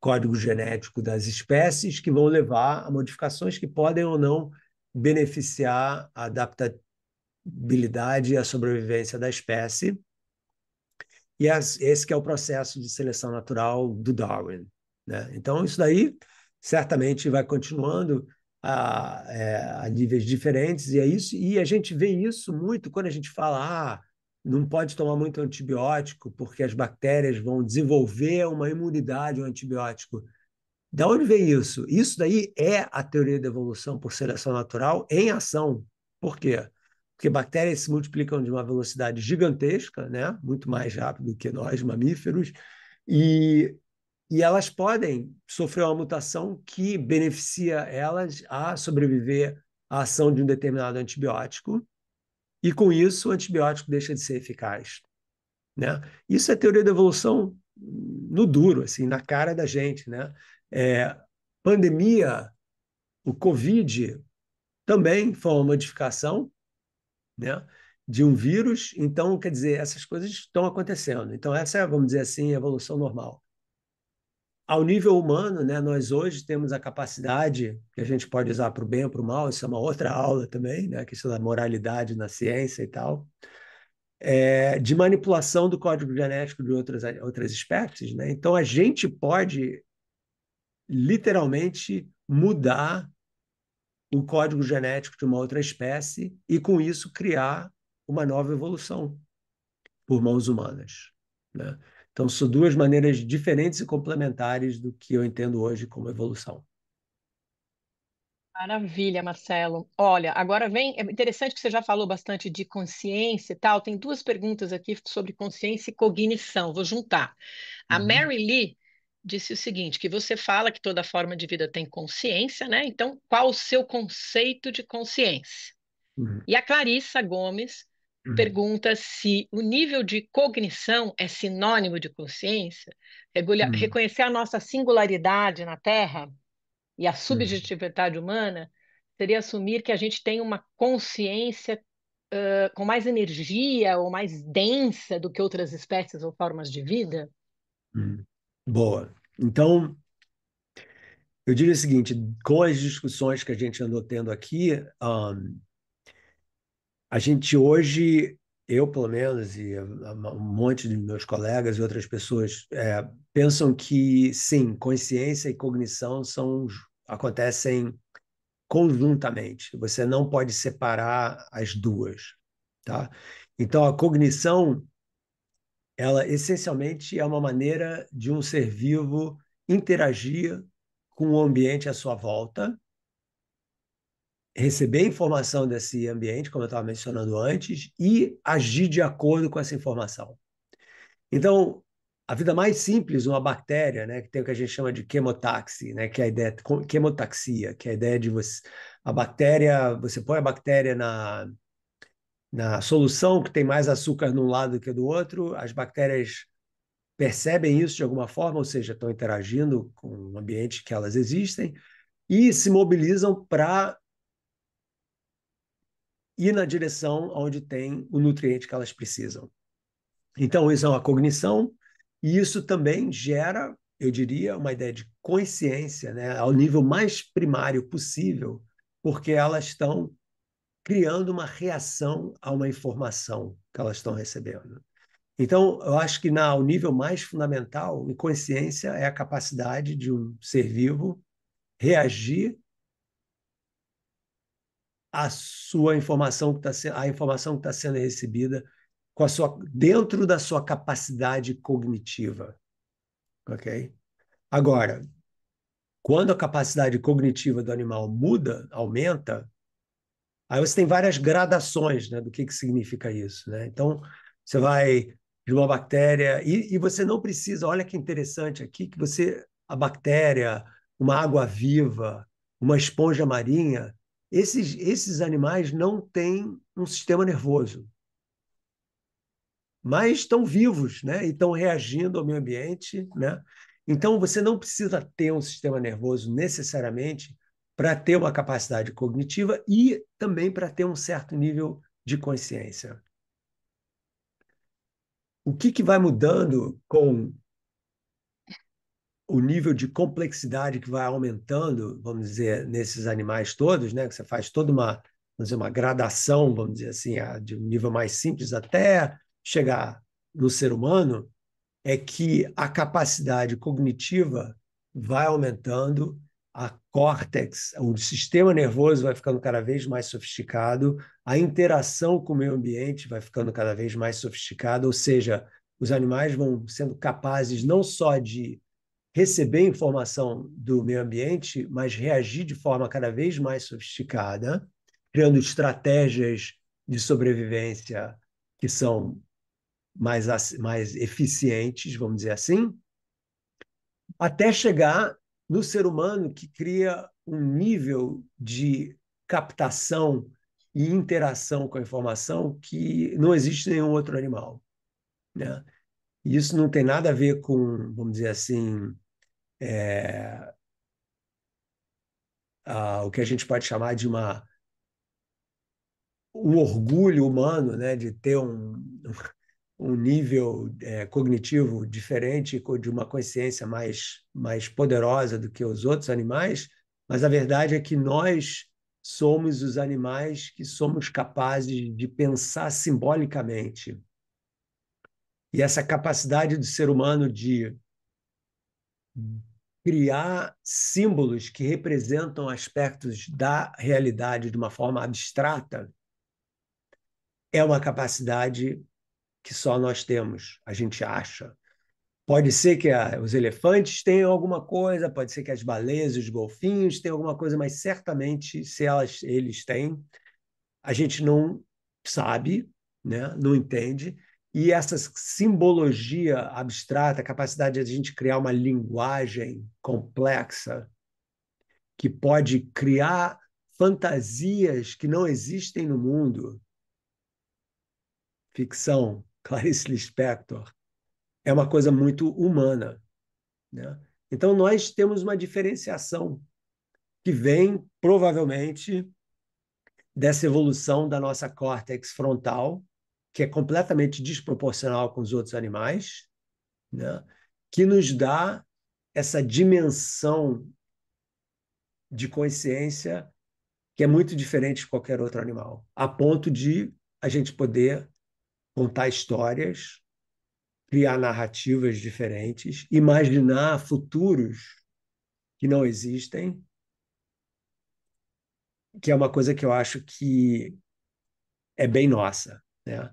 código genético das espécies que vão levar a modificações que podem ou não beneficiar a adaptabilidade e a sobrevivência da espécie. E esse que é o processo de seleção natural do Darwin, né? Então, isso daí certamente vai continuando a níveis diferentes, e é isso, e a gente vê isso muito quando a gente fala, não pode tomar muito antibiótico, porque as bactérias vão desenvolver uma imunidade ao antibiótico. Da onde vem isso? Isso daí é a teoria da evolução por seleção natural em ação. Por quê? Porque bactérias se multiplicam de uma velocidade gigantesca, né? Muito mais rápido que nós, mamíferos, e, e elas podem sofrer uma mutação que beneficia elas a sobreviver à ação de um determinado antibiótico, e com isso o antibiótico deixa de ser eficaz, né? Isso é teoria da evolução no duro, assim, na cara da gente, né? É, pandemia, o Covid também foi uma modificação, né, de um vírus, então, quer dizer, essas coisas estão acontecendo. Então, essa é, vamos dizer assim, a evolução normal. Ao nível humano, né, nós hoje temos a capacidade, que a gente pode usar para o bem ou para o mal, isso é uma outra aula também, né, a questão da moralidade na ciência e tal, de manipulação do código genético de outras espécies, né? Então, a gente pode literalmente mudar o código genético de uma outra espécie e, com isso, criar uma nova evolução por mãos humanas, né? Então, são duas maneiras diferentes e complementares do que eu entendo hoje como evolução. Maravilha, Marcelo. Olha, agora vem. É interessante que você já falou bastante de consciência e tal. Tem duas perguntas aqui sobre consciência e cognição. Vou juntar. A Uhum, Mary Lee disse o seguinte: que você fala que toda forma de vida tem consciência, né? Então, qual o seu conceito de consciência? uhum, E a Clarissa Gomes uhum, pergunta se o nível de cognição é sinônimo de consciência, uhum, reconhecer a nossa singularidade na Terra e a uhum, subjetividade humana seria assumir que a gente tem uma consciência com mais energia ou mais densa do que outras espécies ou formas de vida? uhum. Boa. Então, eu diria o seguinte, com as discussões que a gente andou tendo aqui, a gente hoje, eu pelo menos, e um monte de meus colegas e outras pessoas, pensam que, sim, consciência e cognição acontecem conjuntamente. Você não pode separar as duas, tá? Então, a cognição, ela essencialmente é uma maneira de um ser vivo interagir com o ambiente à sua volta, receber informação desse ambiente, como eu estava mencionando antes, e agir de acordo com essa informação. Então, a vida mais simples, uma bactéria, né, que tem o que a gente chama de chemotaxia, né, que é a ideia chemotaxia, que é a ideia de você põe a bactéria na solução que tem mais açúcar num lado que do outro, as bactérias percebem isso de alguma forma, ou seja, estão interagindo com o ambiente que elas existem e se mobilizam para ir na direção onde tem o nutriente que elas precisam. Então, isso é uma cognição, e isso também gera, eu diria, uma ideia de consciência, né, ao nível mais primário possível, porque elas estão criando uma reação a uma informação que elas estão recebendo. Então, eu acho que o nível mais fundamental, em consciência, é a capacidade de um ser vivo reagir à sua informação que está a informação que está sendo recebida dentro da sua capacidade cognitiva, ok? Agora, quando a capacidade cognitiva do animal muda, aumenta, aí você tem várias gradações, né, do que significa isso, né? Então, você vai de uma bactéria e você não precisa, olha que interessante aqui, a bactéria, uma água viva, uma esponja marinha, esses animais não têm um sistema nervoso, mas estão vivos, né? E estão reagindo ao meio ambiente, né? Então, você não precisa ter um sistema nervoso necessariamente para ter uma capacidade cognitiva e também para ter um certo nível de consciência. O que vai mudando com o nível de complexidade que vai aumentando, vamos dizer, nesses animais todos, né? Que você faz toda vamos dizer, uma gradação, vamos dizer assim, de um nível mais simples até chegar no ser humano, é que a capacidade cognitiva vai aumentando, a córtex, o sistema nervoso vai ficando cada vez mais sofisticado, a interação com o meio ambiente vai ficando cada vez mais sofisticada, ou seja, os animais vão sendo capazes não só de receber informação do meio ambiente, mas reagir de forma cada vez mais sofisticada, criando estratégias de sobrevivência que são mais eficientes, vamos dizer assim, até chegar no ser humano que cria um nível de captação e interação com a informação que não existe em nenhum outro animal, né? E isso não tem nada a ver com, vamos dizer assim, o que a gente pode chamar de um orgulho humano, né, de ter um nível cognitivo diferente, de uma consciência mais poderosa do que os outros animais, mas a verdade é que nós somos os animais que somos capazes de pensar simbolicamente. E essa capacidade do ser humano de criar símbolos que representam aspectos da realidade de uma forma abstrata é uma capacidade que só nós temos, a gente acha. Pode ser que os elefantes tenham alguma coisa, pode ser que as baleias, os golfinhos tenham alguma coisa, mas certamente, se eles têm, a gente não sabe, né? Não entende. E essa simbologia abstrata, a capacidade de a gente criar uma linguagem complexa, que pode criar fantasias que não existem no mundo, ficção, Clarice Lispector, é uma coisa muito humana, né? Então, nós temos uma diferenciação que vem, provavelmente, dessa evolução da nossa córtex frontal, que é completamente desproporcional com os outros animais, né? Que nos dá essa dimensão de consciência que é muito diferente de qualquer outro animal, a ponto de a gente poder contar histórias, criar narrativas diferentes, imaginar futuros que não existem, que é uma coisa que eu acho que é bem nossa, né?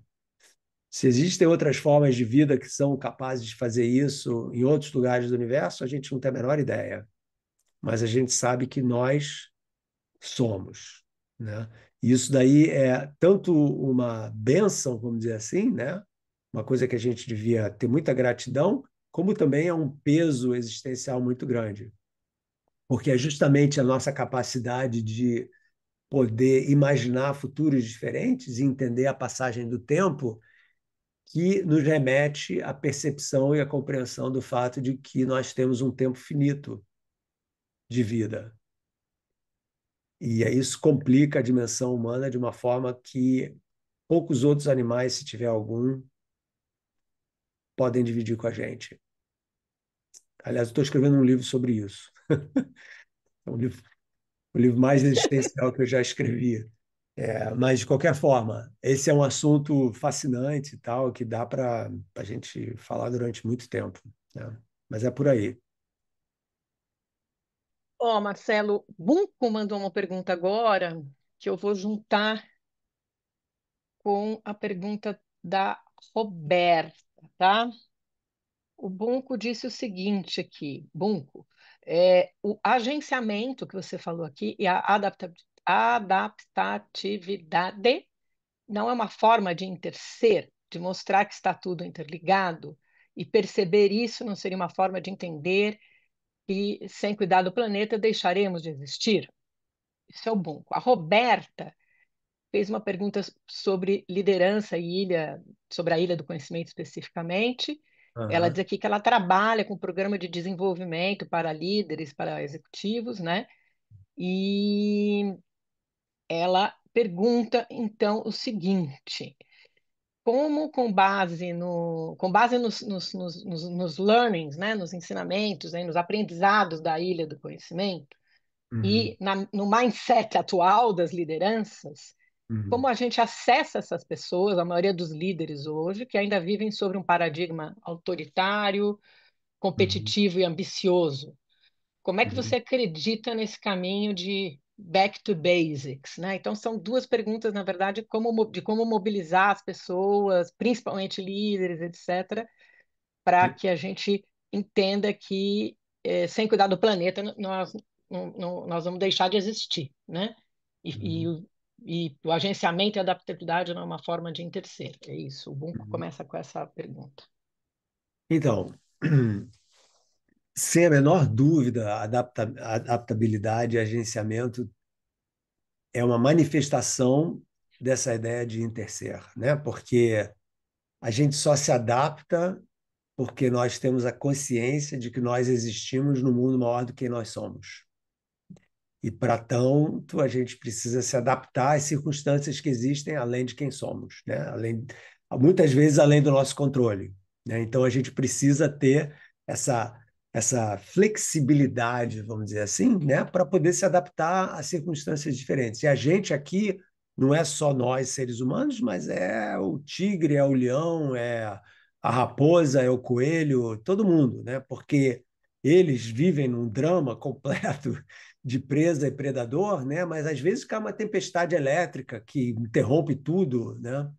Se existem outras formas de vida que são capazes de fazer isso em outros lugares do universo, a gente não tem a menor ideia. Mas a gente sabe que nós somos, né? E isso daí é tanto uma bênção, vamos dizer assim, né? Uma coisa que a gente devia ter muita gratidão, como também é um peso existencial muito grande, porque é justamente a nossa capacidade de poder imaginar futuros diferentes e entender a passagem do tempo que nos remete à percepção e à compreensão do fato de que nós temos um tempo finito de vida. E isso complica a dimensão humana de uma forma que poucos outros animais, se tiver algum, podem dividir com a gente. Aliás, eu estou escrevendo um livro sobre isso. É o livro mais existencial que eu já escrevi. Mas, de qualquer forma, esse é um assunto fascinante e tal, que dá para a gente falar durante muito tempo, né? Mas é por aí. Ó, Marcelo, Bunco mandou uma pergunta agora que eu vou juntar com a pergunta da Roberta, tá? O Bunco disse o seguinte aqui, Bunco, o agenciamento que você falou aqui e a adaptatividade não é uma forma de interser, de mostrar que está tudo interligado, e perceber isso não seria uma forma de entender que, sem cuidar do planeta, deixaremos de existir? Isso é o Bunco. A Roberta fez uma pergunta sobre liderança e ilha, sobre a Ilha do Conhecimento especificamente. Ela diz Aham. aqui que ela trabalha com um programa de desenvolvimento para líderes, para executivos, né? E ela pergunta então o seguinte: como com base nos learnings, né, nos ensinamentos, né, nos aprendizados da Ilha do Conhecimento Uhum. e no mindset atual das lideranças, como Uhum. a gente acessa essas pessoas, a maioria dos líderes hoje, que ainda vivem sobre um paradigma autoritário, Uhum. competitivo e ambicioso. Como é que você Uhum. acredita nesse caminho de back to basics, né? Então são duas perguntas, na verdade, de como mobilizar as pessoas, principalmente líderes, etc., para que a gente entenda que sem cuidar do planeta, nós vamos deixar de existir, né? E, e, Uhum. o, e o agenciamento e adaptabilidade não é uma forma de interser. É isso. O Bunko Uhum. começa com essa pergunta. Então, sem a menor dúvida, adaptabilidade e agenciamento é uma manifestação dessa ideia de interser, né? Porque a gente só se adapta porque nós temos a consciência de que nós existimos no mundo maior do que nós somos. E, para tanto, a gente precisa se adaptar às circunstâncias que existem além de quem somos, né? Muitas vezes além do nosso controle, né? Então, a gente precisa ter essa, essa flexibilidade, vamos dizer assim, né? Para poder se adaptar a circunstâncias diferentes. E a gente aqui não é só nós, seres humanos, mas é o tigre, é o leão, é a raposa, é o coelho, todo mundo, né? Porque eles vivem num drama completo de presa e predador, né? Mas às vezes cai uma tempestade elétrica que interrompe tudo, né?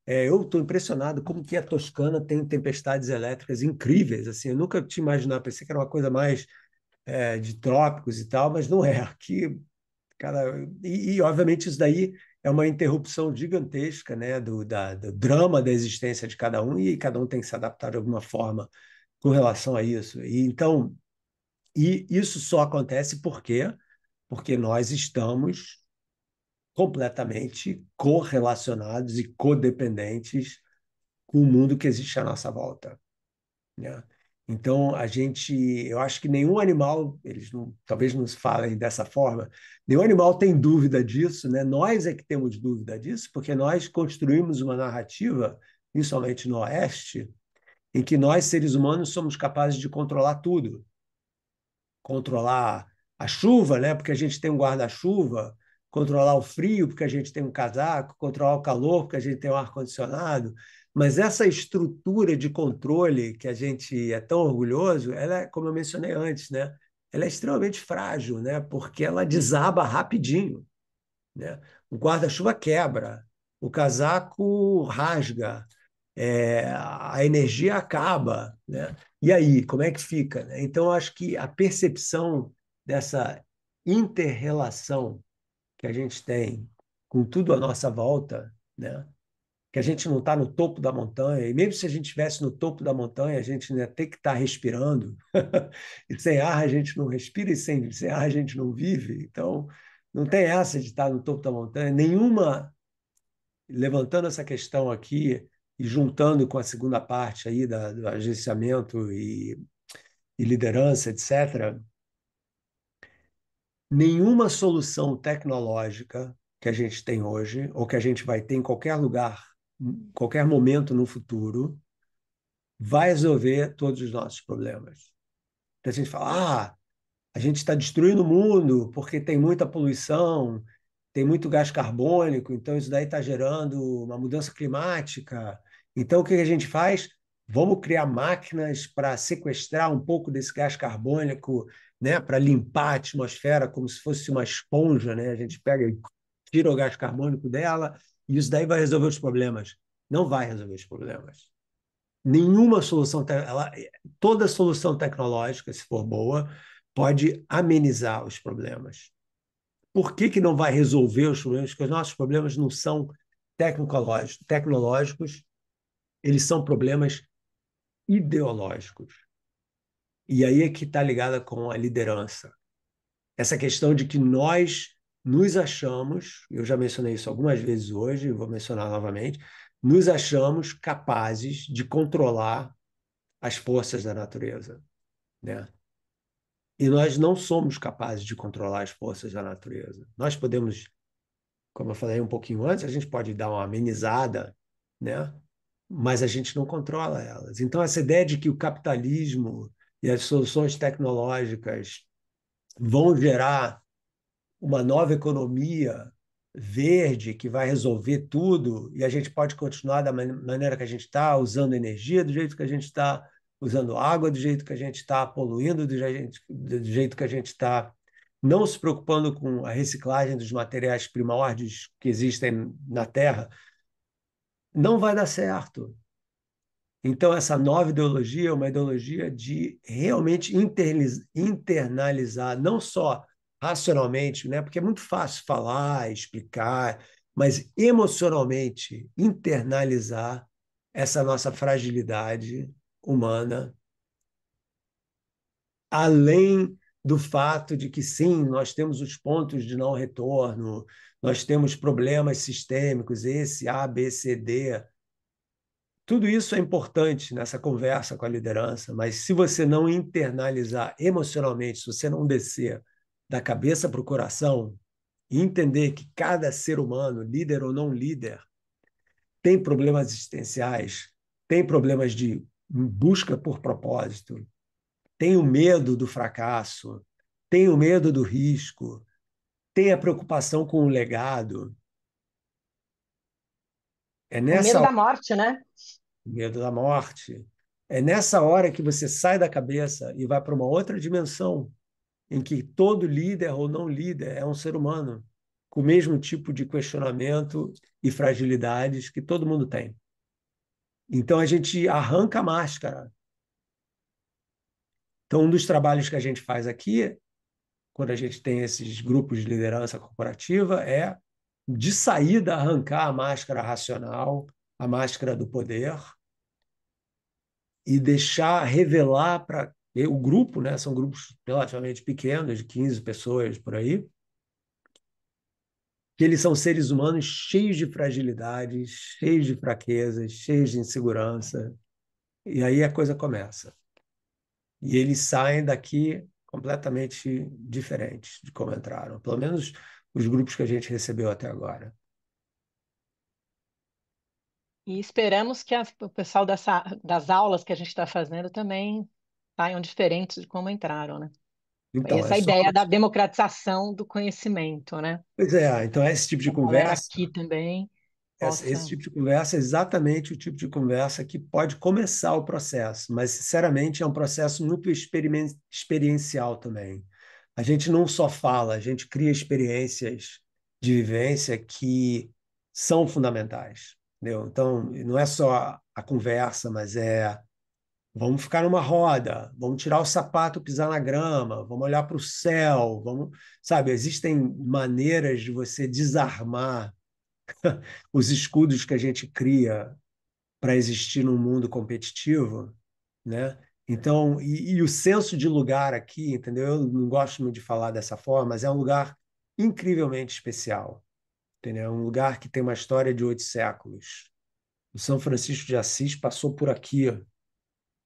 Eu estou impressionado como que a Toscana tem tempestades elétricas incríveis, assim, eu nunca tinha imaginado, pensei que era uma coisa mais de trópicos e tal, mas não é. Aqui, cara, obviamente isso daí é uma interrupção gigantesca, né, do drama da existência de cada um e cada um tem que se adaptar de alguma forma com relação a isso. E isso só acontece porque nós estamos completamente correlacionados e codependentes com o mundo que existe à nossa volta, né? Então, eu acho que nenhum animal, eles não, talvez não se falem dessa forma, nenhum animal tem dúvida disso, né? Nós é que temos dúvida disso, porque nós construímos uma narrativa, principalmente no Oeste, em que nós, seres humanos, somos capazes de controlar tudo, controlar a chuva, né? Porque a gente tem um guarda-chuva, controlar o frio, porque a gente tem um casaco, controlar o calor, porque a gente tem um ar-condicionado. Mas essa estrutura de controle que a gente é tão orgulhoso, ela é, como eu mencionei antes, né? Ela é extremamente frágil, né? Porque ela desaba rapidinho, né? O guarda-chuva quebra, o casaco rasga, a energia acaba, né? E aí, como é que fica, né? Então, eu acho que a percepção dessa inter-relação que a gente tem com tudo à nossa volta, né? Que a gente não está no topo da montanha, e mesmo se a gente estivesse no topo da montanha, a gente ainda tem que estar respirando, e sem ar a gente não respira, e sem ar a gente não vive. Então, não tem essa de estar no topo da montanha, nenhuma, levantando essa questão aqui e juntando com a segunda parte aí do agenciamento e liderança, etc., nenhuma solução tecnológica que a gente tem hoje, ou que a gente vai ter em qualquer lugar, em qualquer momento no futuro, vai resolver todos os nossos problemas. Então, a gente fala, a gente está destruindo o mundo porque tem muita poluição, tem muito gás carbônico, então isso daí está gerando uma mudança climática. Então, o que a gente faz? Vamos criar máquinas para sequestrar um pouco desse gás carbônico, né, para limpar a atmosfera como se fosse uma esponja, né? A gente pega e tira o gás carbônico dela e isso daí vai resolver os problemas. Não vai resolver os problemas. Nenhuma solução, toda solução tecnológica, se for boa, pode amenizar os problemas. Por que não vai resolver os problemas? Porque os nossos problemas não são tecnológicos, eles são problemas ideológicos. E aí é que está ligada com a liderança. Essa questão de que nós nos achamos, eu já mencionei isso algumas vezes hoje, vou mencionar novamente, nos achamos capazes de controlar as forças da natureza, né? E nós não somos capazes de controlar as forças da natureza. Nós podemos, como eu falei um pouquinho antes, a gente pode dar uma amenizada, né? Mas a gente não controla elas. Então, essa ideia de que o capitalismo e as soluções tecnológicas vão gerar uma nova economia verde que vai resolver tudo e a gente pode continuar da maneira que a gente está, usando energia do jeito que a gente está, usando água do jeito que a gente está, poluindo do jeito que a gente está, não se preocupando com a reciclagem dos materiais primórdios que existem na Terra, não vai dar certo. Então, essa nova ideologia é uma ideologia de realmente internalizar, não só racionalmente, né? Porque é muito fácil falar, explicar, mas emocionalmente internalizar essa nossa fragilidade humana, além do fato de que, sim, nós temos os pontos de não retorno, nós temos problemas sistêmicos, esse A, B, C, D. Tudo isso é importante nessa conversa com a liderança, mas se você não internalizar emocionalmente, se você não descer da cabeça para o coração e entender que cada ser humano, líder ou não líder, tem problemas existenciais, tem problemas de busca por propósito, tem o medo do fracasso, tem o medo do risco, tem a preocupação com o legado. É O medo nessa da morte, né? medo da morte. É nessa hora que você sai da cabeça e vai para uma outra dimensão, em que todo líder ou não líder é um ser humano, com o mesmo tipo de questionamento e fragilidades que todo mundo tem. Então a gente arranca a máscara. Então, um dos trabalhos que a gente faz aqui, quando a gente tem esses grupos de liderança corporativa, é de saída arrancar a máscara racional, a máscara do poder e deixar revelar para o grupo, né? São grupos relativamente pequenos, de 15 pessoas por aí, que eles são seres humanos cheios de fragilidades, cheios de fraquezas, cheios de insegurança. E aí a coisa começa. E eles saem daqui completamente diferentes de como entraram, pelo menos os grupos que a gente recebeu até agora. E esperamos que o pessoal das aulas que a gente está fazendo também saiam diferentes de como entraram, né? Então, é Essa é a só. ideia da democratização do conhecimento, né? Pois é, então esse tipo de A galera conversa aqui também esse possa. tipo de conversa é exatamente o tipo de conversa que pode começar o processo, mas, sinceramente, é um processo muito experiencial também. A gente não só fala, a gente cria experiências de vivência que são fundamentais, entendeu? Então, não é só a conversa, mas é vamos ficar numa roda, vamos tirar o sapato, pisar na grama, vamos olhar para o céu, vamos, sabe, existem maneiras de você desarmar os escudos que a gente cria para existir num mundo competitivo, né? Então, e o senso de lugar aqui, entendeu? Eu não gosto muito de falar dessa forma, mas é um lugar incrivelmente especial, entendeu? É um lugar que tem uma história de 8 séculos. O São Francisco de Assis passou por aqui,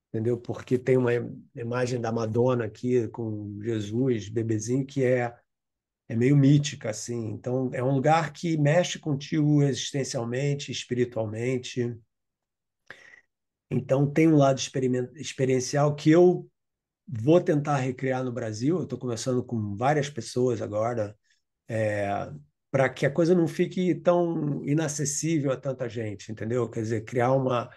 entendeu? Porque tem uma imagem da Madonna aqui com Jesus, bebezinho, que é meio mítica, assim. Então, é um lugar que mexe contigo existencialmente, espiritualmente. Então, tem um lado experiencial que eu vou tentar recriar no Brasil. Eu estou conversando com várias pessoas agora, para que a coisa não fique tão inacessível a tanta gente, entendeu? Quer dizer, criar uma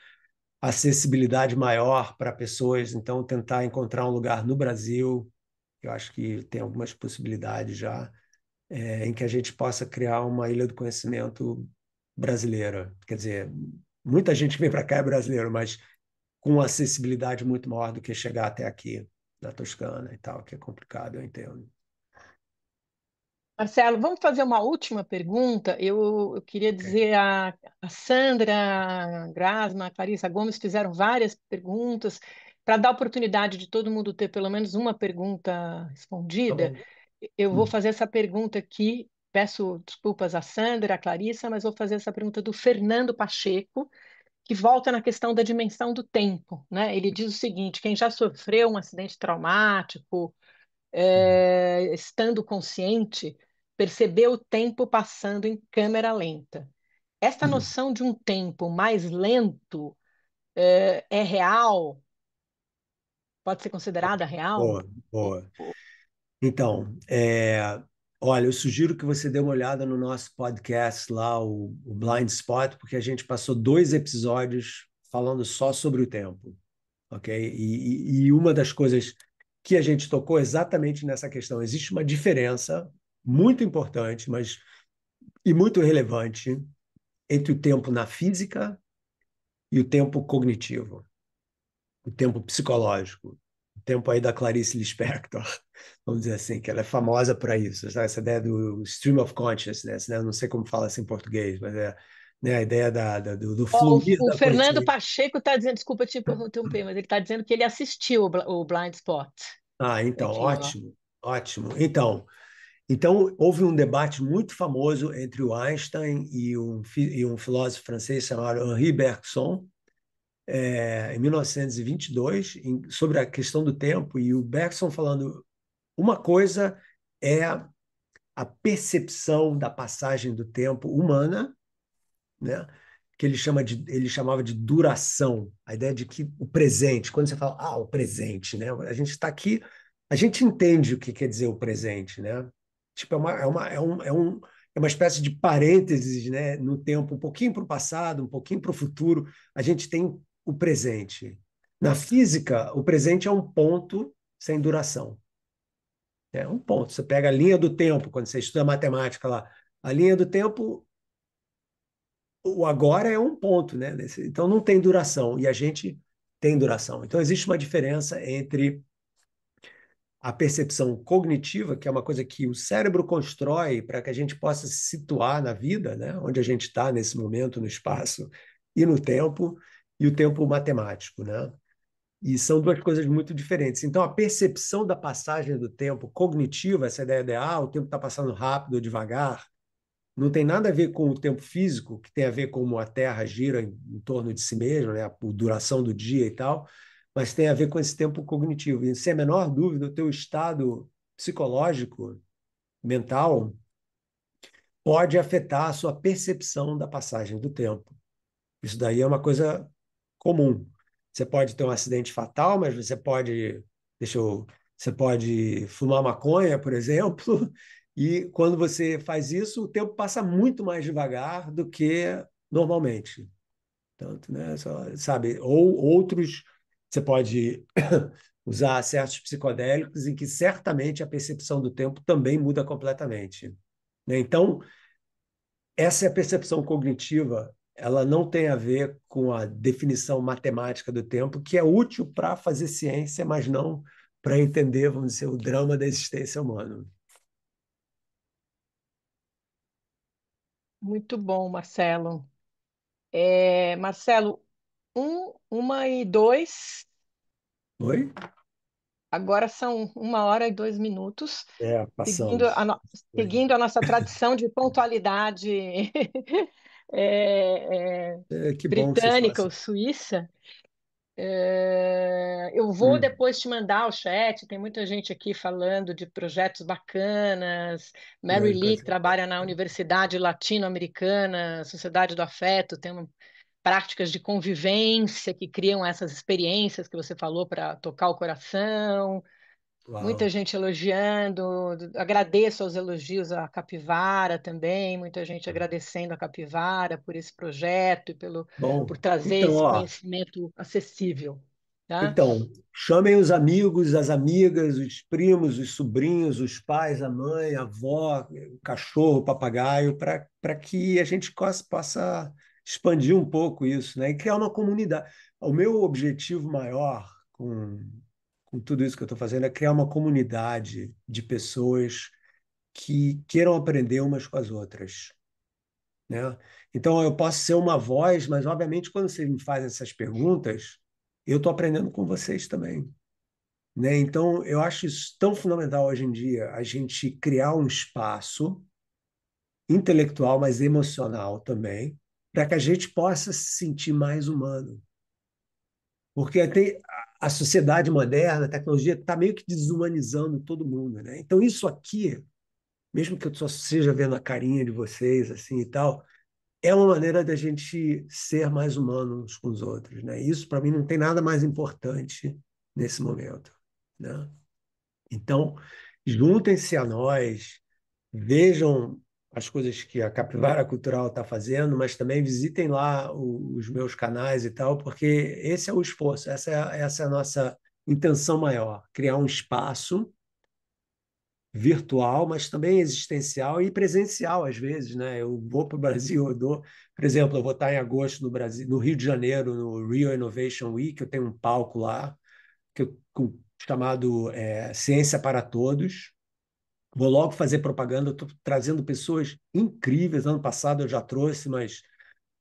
acessibilidade maior para pessoas. Então, tentar encontrar um lugar no Brasil. Eu acho que tem algumas possibilidades já em que a gente possa criar uma ilha do conhecimento brasileira. Quer dizer, muita gente que vem para cá é brasileiro, mas com acessibilidade muito maior do que chegar até aqui, na Toscana e tal, que é complicado, eu entendo. Marcelo, vamos fazer uma última pergunta. Eu queria Ok. dizer a Sandra, a Grasma, a Clarissa a Gomes fizeram várias perguntas para dar oportunidade de todo mundo ter pelo menos uma pergunta Tá respondida. bom. Eu vou Hum. fazer essa pergunta aqui. Peço desculpas à Sandra, à Clarissa, mas vou fazer essa pergunta do Fernando Pacheco, que volta na questão da dimensão do tempo, né? Ele diz o seguinte: quem já sofreu um acidente traumático estando consciente, perceber o tempo passando em câmera lenta. Esta Hum. noção de um tempo mais lento é real? Pode ser considerada real? Boa, boa. Então, olha, eu sugiro que você dê uma olhada no nosso podcast lá, o Blind Spot, porque a gente passou 2 episódios falando só sobre o tempo, ok? E uma das coisas que a gente tocou exatamente nessa questão, existe uma diferença muito importante, mas e muito relevante entre o tempo na física e o tempo cognitivo. o tempo psicológico, o tempo aí da Clarice Lispector, vamos dizer assim, que ela é famosa para isso, sabe? Essa ideia do stream of consciousness, né? Eu não sei como fala assim em português, mas é, né, a ideia do Ó, fluir o da Fernando consciência. Pacheco está dizendo, desculpa te interromper, mas ele está dizendo que ele assistiu o Blind Spot. Ah, então, Aqui, ó. ótimo, ótimo. Então, houve um debate muito famoso entre o Einstein e um filósofo francês chamado Henri Bergson, em 1922, sobre a questão do tempo, e o Bergson falando uma coisa é a percepção da passagem do tempo humana, né? Que ele chamava de duração, a ideia de que o presente, quando você fala, o presente, né? A gente está aqui, a gente entende o que quer dizer o presente, né? Tipo, é uma espécie de parênteses, né? No tempo, um pouquinho para o passado, um pouquinho para o futuro, a gente tem o presente. Na física, o presente é um ponto sem duração. É um ponto. Você pega a linha do tempo, quando você estuda matemática lá, a linha do tempo, o agora é um ponto, né? Então não tem duração, e a gente tem duração. Então existe uma diferença entre a percepção cognitiva, que é uma coisa que o cérebro constrói para que a gente possa se situar na vida, né? Onde a gente está nesse momento, no espaço e no tempo, e o tempo matemático, né? E são duas coisas muito diferentes. Então, a percepção da passagem do tempo cognitiva, essa ideia de o tempo está passando rápido ou devagar, não tem nada a ver com o tempo físico, que tem a ver com como a Terra gira em torno de si mesma, né? A duração do dia e tal, mas tem a ver com esse tempo cognitivo. E, sem a menor dúvida, o teu estado psicológico, mental, pode afetar a sua percepção da passagem do tempo. Isso daí é uma coisa comum. Você pode ter um acidente fatal, mas deixa eu, você pode fumar maconha, por exemplo, e quando você faz isso, o tempo passa muito mais devagar do que normalmente. Tanto, né, sabe? Ou outros, você pode usar certos psicodélicos em que certamente a percepção do tempo também muda completamente, né? Então, essa é a percepção cognitiva, ela não tem a ver com a definição matemática do tempo, que é útil para fazer ciência, mas não para entender, vamos dizer, o drama da existência humana. Muito bom, Marcelo. Marcelo, 1h02, Oi? agora são 1h02, seguindo Passamos. seguindo a nossa tradição de pontualidade Que bom que vocês britânica ou façam. suíça. Eu vou Hum, depois te mandar o chat. Tem muita gente aqui falando de projetos bacanas. Mary Lee, que trabalha na Universidade Latino-Americana, Sociedade do Afeto, tem práticas de convivência que criam essas experiências que você falou para tocar o coração. Muita uau. gente elogiando, agradeço aos elogios à Capivara também, muita gente agradecendo a Capivara por esse projeto e Bom, por trazer então, esse ó, conhecimento acessível, tá? então, chamem os amigos, as amigas, os primos, os sobrinhos, os pais, a mãe, a avó, o cachorro, o papagaio, para que a gente possa expandir um pouco isso, né? E criar uma comunidade. O meu objetivo maior com tudo isso que eu estou fazendo é criar uma comunidade de pessoas que queiram aprender umas com as outras, né? Então, eu posso ser uma voz, mas, obviamente, quando vocês me fazem essas perguntas, eu estou aprendendo com vocês também, né? Então, eu acho isso tão fundamental hoje em dia, a gente criar um espaço intelectual, mas emocional também, para que a gente possa se sentir mais humano. Porque a sociedade moderna, a tecnologia, está meio que desumanizando todo mundo, né? Então, isso aqui, mesmo que eu só seja vendo a carinha de vocês, assim e tal, é uma maneira da gente ser mais humano uns com os outros, né? Isso, para mim, não tem nada mais importante nesse momento, né? Então, juntem-se a nós, vejam as coisas que a Capivara Cultural está fazendo, mas também visitem lá os meus canais e tal, porque esse é o esforço, essa é a nossa intenção maior, criar um espaço virtual, mas também existencial e presencial às vezes, né? Eu vou para o Brasil, por exemplo, eu vou estar em agosto no Brasil, no Rio de Janeiro, no Rio Innovation Week, eu tenho um palco lá chamado Ciência para Todos. Vou logo fazer propaganda, estou trazendo pessoas incríveis. Ano passado eu já trouxe, mas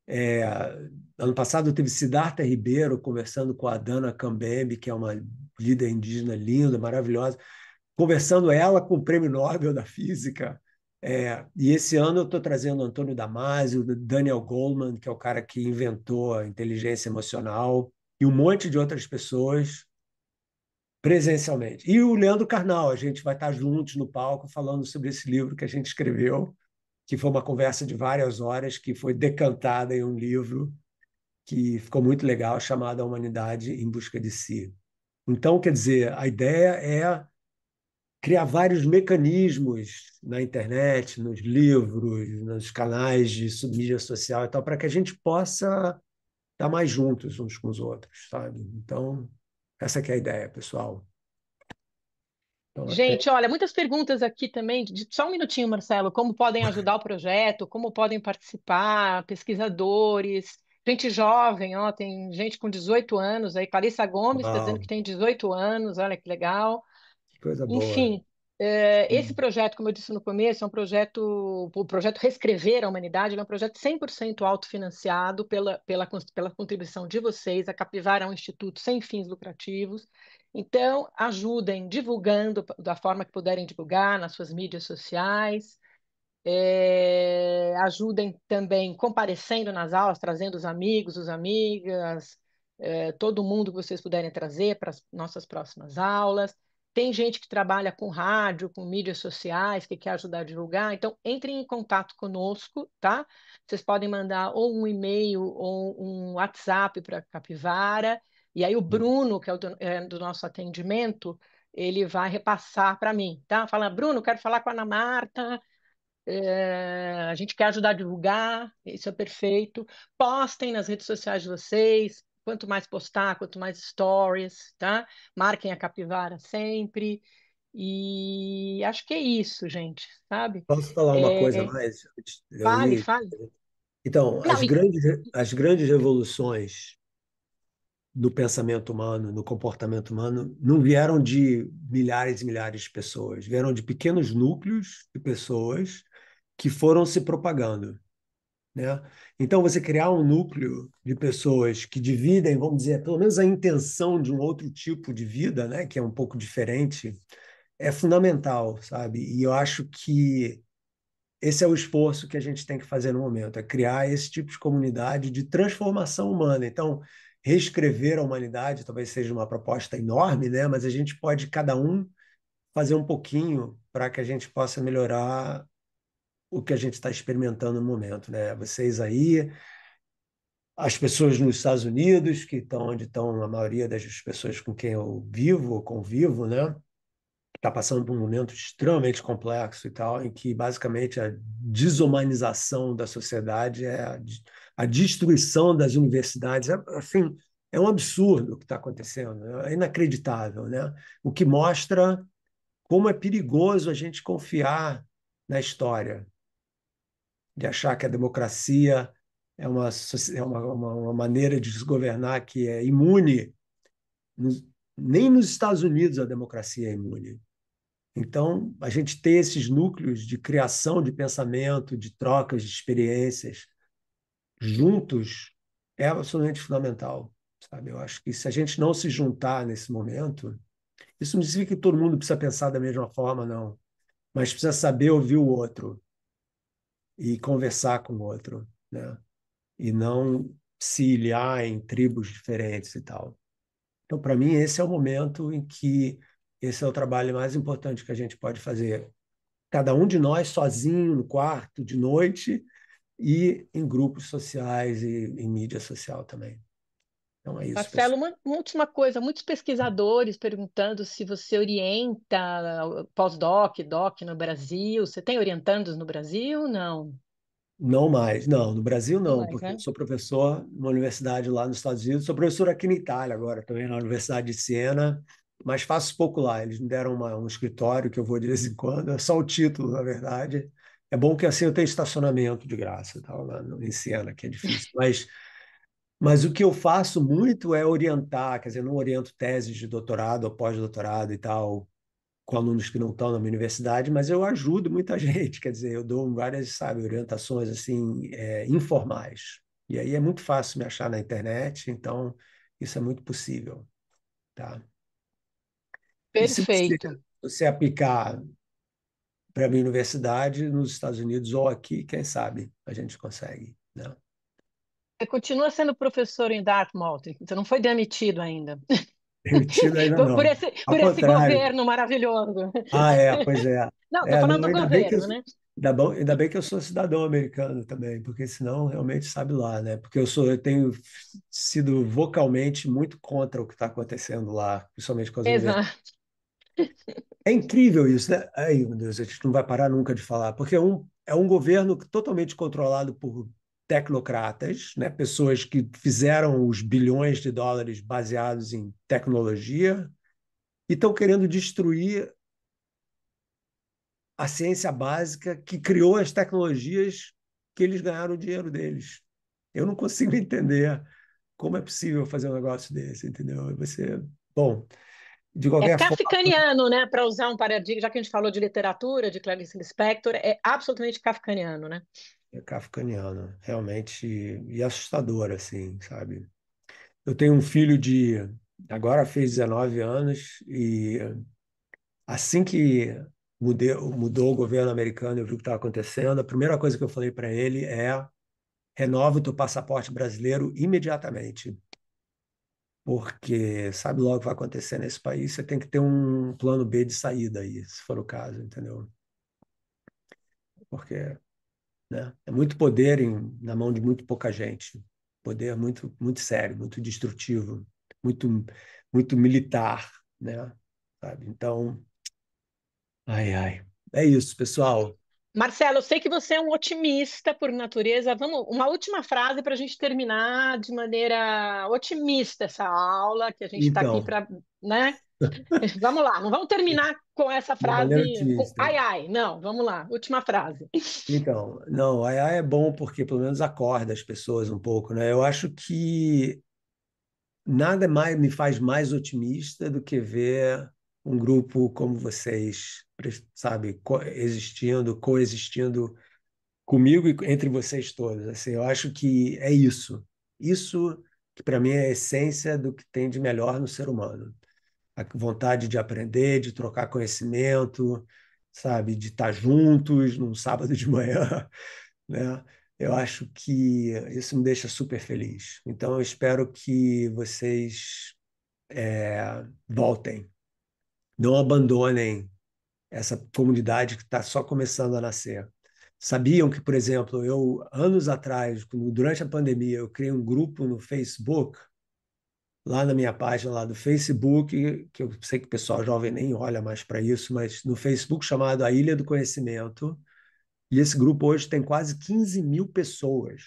é, ano passado teve Siddhartha Ribeiro conversando com a Dana Cambembe, que é uma líder indígena linda, maravilhosa, conversando ela com o Prêmio Nobel da Física. E esse ano eu estou trazendo Antônio Damasio, Daniel Goleman, que é o cara que inventou a inteligência emocional, e um monte de outras pessoas presencialmente. E o Leandro Carnal, a gente vai estar juntos no palco falando sobre esse livro que a gente escreveu, que foi uma conversa de várias horas, que foi decantada em um livro que ficou muito legal, chamado A Humanidade em Busca de Si. Então, quer dizer, a ideia é criar vários mecanismos na internet, nos livros, nos canais de mídia social e tal, para que a gente possa estar mais juntos uns com os outros, sabe? Então, essa que é a ideia, pessoal. Então, até... Gente, olha, muitas perguntas aqui também. Só um minutinho, Marcelo. Como podem ajudar o projeto? Como podem participar? Pesquisadores, gente jovem, ó, tem gente com 18 anos aí. Clarissa Gomes está dizendo que Uau, tem 18 anos, olha que legal. que coisa boa. Enfim, esse projeto, como eu disse no começo, é um projeto, o projeto Reescrever a Humanidade, ele é um projeto 100% autofinanciado pela contribuição de vocês. A Capivara é um instituto sem fins lucrativos. Então, ajudem divulgando da forma que puderem divulgar nas suas mídias sociais. Ajudem também comparecendo nas aulas, trazendo os amigos, as amigas, todo mundo que vocês puderem trazer para as nossas próximas aulas. Tem gente que trabalha com rádio, com mídias sociais, que quer ajudar a divulgar. Então, entrem em contato conosco, tá? Vocês podem mandar ou um e-mail ou um WhatsApp para a Capivara. E aí o Bruno, que é do nosso atendimento, ele vai repassar para mim, tá? Fala, Bruno, quero falar com a Ana Marta, a gente quer ajudar a divulgar, isso é perfeito. Postem nas redes sociais de vocês, quanto mais postar, quanto mais stories, tá? Marquem a Capivara sempre. E acho que é isso, gente, sabe? Posso falar uma coisa a É, mais? fale, fale. Então, Não, as grandes revoluções no pensamento humano, no comportamento humano, não vieram de milhares e milhares de pessoas, vieram de pequenos núcleos de pessoas que foram se propagando, né? Então, você criar um núcleo de pessoas que dividem, vamos dizer, pelo menos a intenção de um outro tipo de vida, né, que é um pouco diferente, é fundamental, sabe? E eu acho que esse é o esforço que a gente tem que fazer no momento, é criar esse tipo de comunidade de transformação humana. Então, reescrever a humanidade talvez seja uma proposta enorme, né? Mas a gente pode, cada um, fazer um pouquinho para que a gente possa melhorar o que a gente está experimentando no momento, né? Vocês aí, as pessoas nos Estados Unidos, que estão onde estão a maioria das pessoas com quem eu vivo ou convivo, né? Está passando por um momento extremamente complexo e tal, em que basicamente a desumanização da sociedade é a destruição das universidades. Assim, é um absurdo o que está acontecendo, é inacreditável, né? O que mostra como é perigoso a gente confiar na história, de achar que a democracia é uma maneira de se governar que é imune. Nos- Nem nos Estados Unidos a democracia é imune. Então, a gente ter esses núcleos de criação de pensamento, de trocas de experiências juntos é absolutamente fundamental, sabe? Eu acho que se a gente não se juntar nesse momento, isso não significa que todo mundo precisa pensar da mesma forma, não, mas precisa saber ouvir o outro e conversar com o outro, né? E não se ilhar em tribos diferentes e tal. Então, para mim, esse é o momento em que esse é o trabalho mais importante que a gente pode fazer, cada um de nós sozinho no quarto de noite e em grupos sociais e em mídia social também. Então é isso, Marcelo, pessoal. uma última coisa, muitos pesquisadores perguntando se você orienta pós-doc, doc no Brasil. Você tem orientandos no Brasil? Não, Não mais, não, no Brasil não não, mais, porque eu né? sou professor numa universidade lá nos Estados Unidos, sou professor aqui na Itália agora também, na Universidade de Siena, mas faço pouco lá. Eles me deram um escritório que eu vou de vez em quando, é só o título, na verdade. É bom que assim eu tenho estacionamento de graça, tal, lá em Siena, que é difícil. Mas o que eu faço muito é orientar, quer dizer, não oriento teses de doutorado ou pós-doutorado e tal, com alunos que não estão na minha universidade, mas eu ajudo muita gente, quer dizer, eu dou várias, sabe, orientações assim, informais. E aí é muito fácil me achar na internet, então isso é muito possível, tá? E se Perfeito. você aplicar para a minha universidade nos Estados Unidos ou aqui, quem sabe a gente consegue, né? Você continua sendo professor em Dartmouth, você não foi demitido ainda. Demitido ainda Por não. esse, Ao por esse contrário. governo maravilhoso. Ah, pois é. Não, estou Não, falando do governo, né? ainda bem que eu sou cidadão americano também, porque senão realmente sabe lá, né? Porque eu tenho sido vocalmente muito contra o que está acontecendo lá, principalmente com as universidades. Exato. É incrível isso, né? Ai, meu Deus, a gente não vai parar nunca de falar, porque é um governo totalmente controlado por tecnocratas, né? Pessoas que fizeram os bilhões de dólares baseados em tecnologia e estão querendo destruir a ciência básica que criou as tecnologias que eles ganharam o dinheiro deles. Eu não consigo entender como é possível fazer um negócio desse, entendeu? Bom, de É qualquer forma, kafkaniano, né? Para usar um paradigma, já que a gente falou de literatura, de Clarice Lispector, é absolutamente kafkaniano, né? é kafkaniano, realmente, e assustador, assim, sabe? Eu tenho um filho agora fez 19 anos, e assim que mudou o governo americano, eu vi o que estava acontecendo, a primeira coisa que eu falei para ele é: renova o teu passaporte brasileiro imediatamente, porque sabe logo o que vai acontecer nesse país, você tem que ter um plano B de saída aí, se for o caso, entendeu? Porque, né, é muito poder na mão de muito pouca gente, poder muito, muito sério, muito destrutivo, muito, muito militar, né? Sabe? Então, ai, ai. É isso, pessoal. Marcelo, eu sei que você é um otimista por natureza. Vamos, uma última frase para a gente terminar de maneira otimista essa aula, que a gente está aqui Então, para, né? Vamos lá, não vamos terminar com essa de maneira frase com otimista. ai ai, não, vamos lá, última frase. Então, não, a AI é bom porque pelo menos acorda as pessoas um pouco, né? Eu acho que nada mais me faz mais otimista do que ver um grupo como vocês, sabe, coexistindo comigo e entre vocês todos. Assim, eu acho que é isso. Isso que para mim é a essência do que tem de melhor no ser humano. A vontade de aprender, de trocar conhecimento, sabe, de estar juntos num sábado de manhã, né? Eu acho que isso me deixa super feliz. Então, eu espero que vocês voltem, não abandonem essa comunidade que está só começando a nascer. Sabiam que, por exemplo, anos atrás, durante a pandemia, eu criei um grupo no Facebook, lá na minha página lá do Facebook, que eu sei que o pessoal jovem nem olha mais para isso, mas no Facebook chamado A Ilha do Conhecimento, e esse grupo hoje tem quase 15 mil pessoas.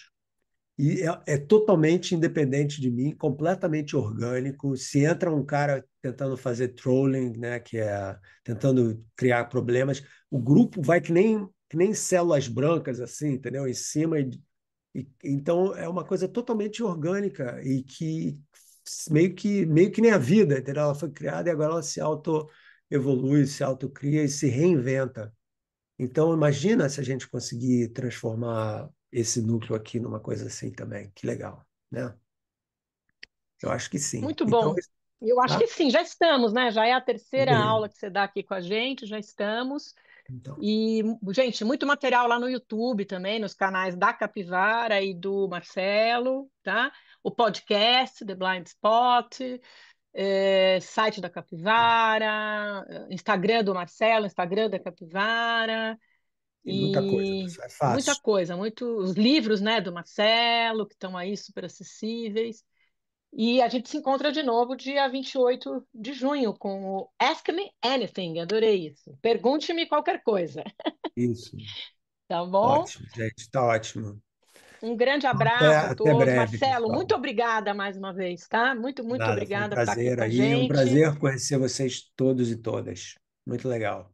E é totalmente independente de mim, completamente orgânico. Se entra um cara tentando fazer trolling, né, que é tentando criar problemas, o grupo vai que nem células brancas, assim, entendeu? Em cima. Então, é uma coisa totalmente orgânica e que meio que nem a vida, entendeu? Ela foi criada e agora ela se auto-evolui, se autocria e se reinventa. Então, imagina se a gente conseguir transformar esse núcleo aqui numa coisa assim também. Que legal, né? Eu acho que sim. Muito Então, bom. Eu acho tá? que sim, já estamos, né? Já é a terceira Bem, aula que você dá aqui com a gente, já estamos. então, E, gente, muito material lá no YouTube também, nos canais da Capivara e do Marcelo, tá? O podcast, The Blind Spot, site da Capivara, Instagram do Marcelo, Instagram da Capivara, e muita coisa, e pessoal. É muita fácil. coisa, muitos livros, né, do Marcelo, que estão aí super acessíveis. E a gente se encontra de novo dia 28 de junho com o Ask Me Anything. Adorei isso. Pergunte-me qualquer coisa, Isso. tá bom? Ótimo, gente. Tá ótimo. Um grande Até, abraço a até todos. breve, Marcelo, pessoal. muito obrigada mais uma vez, tá? Muito Nada, foi um obrigada por estar aqui prazer com a aí, um gente. prazer conhecer vocês todos e todas. Muito legal.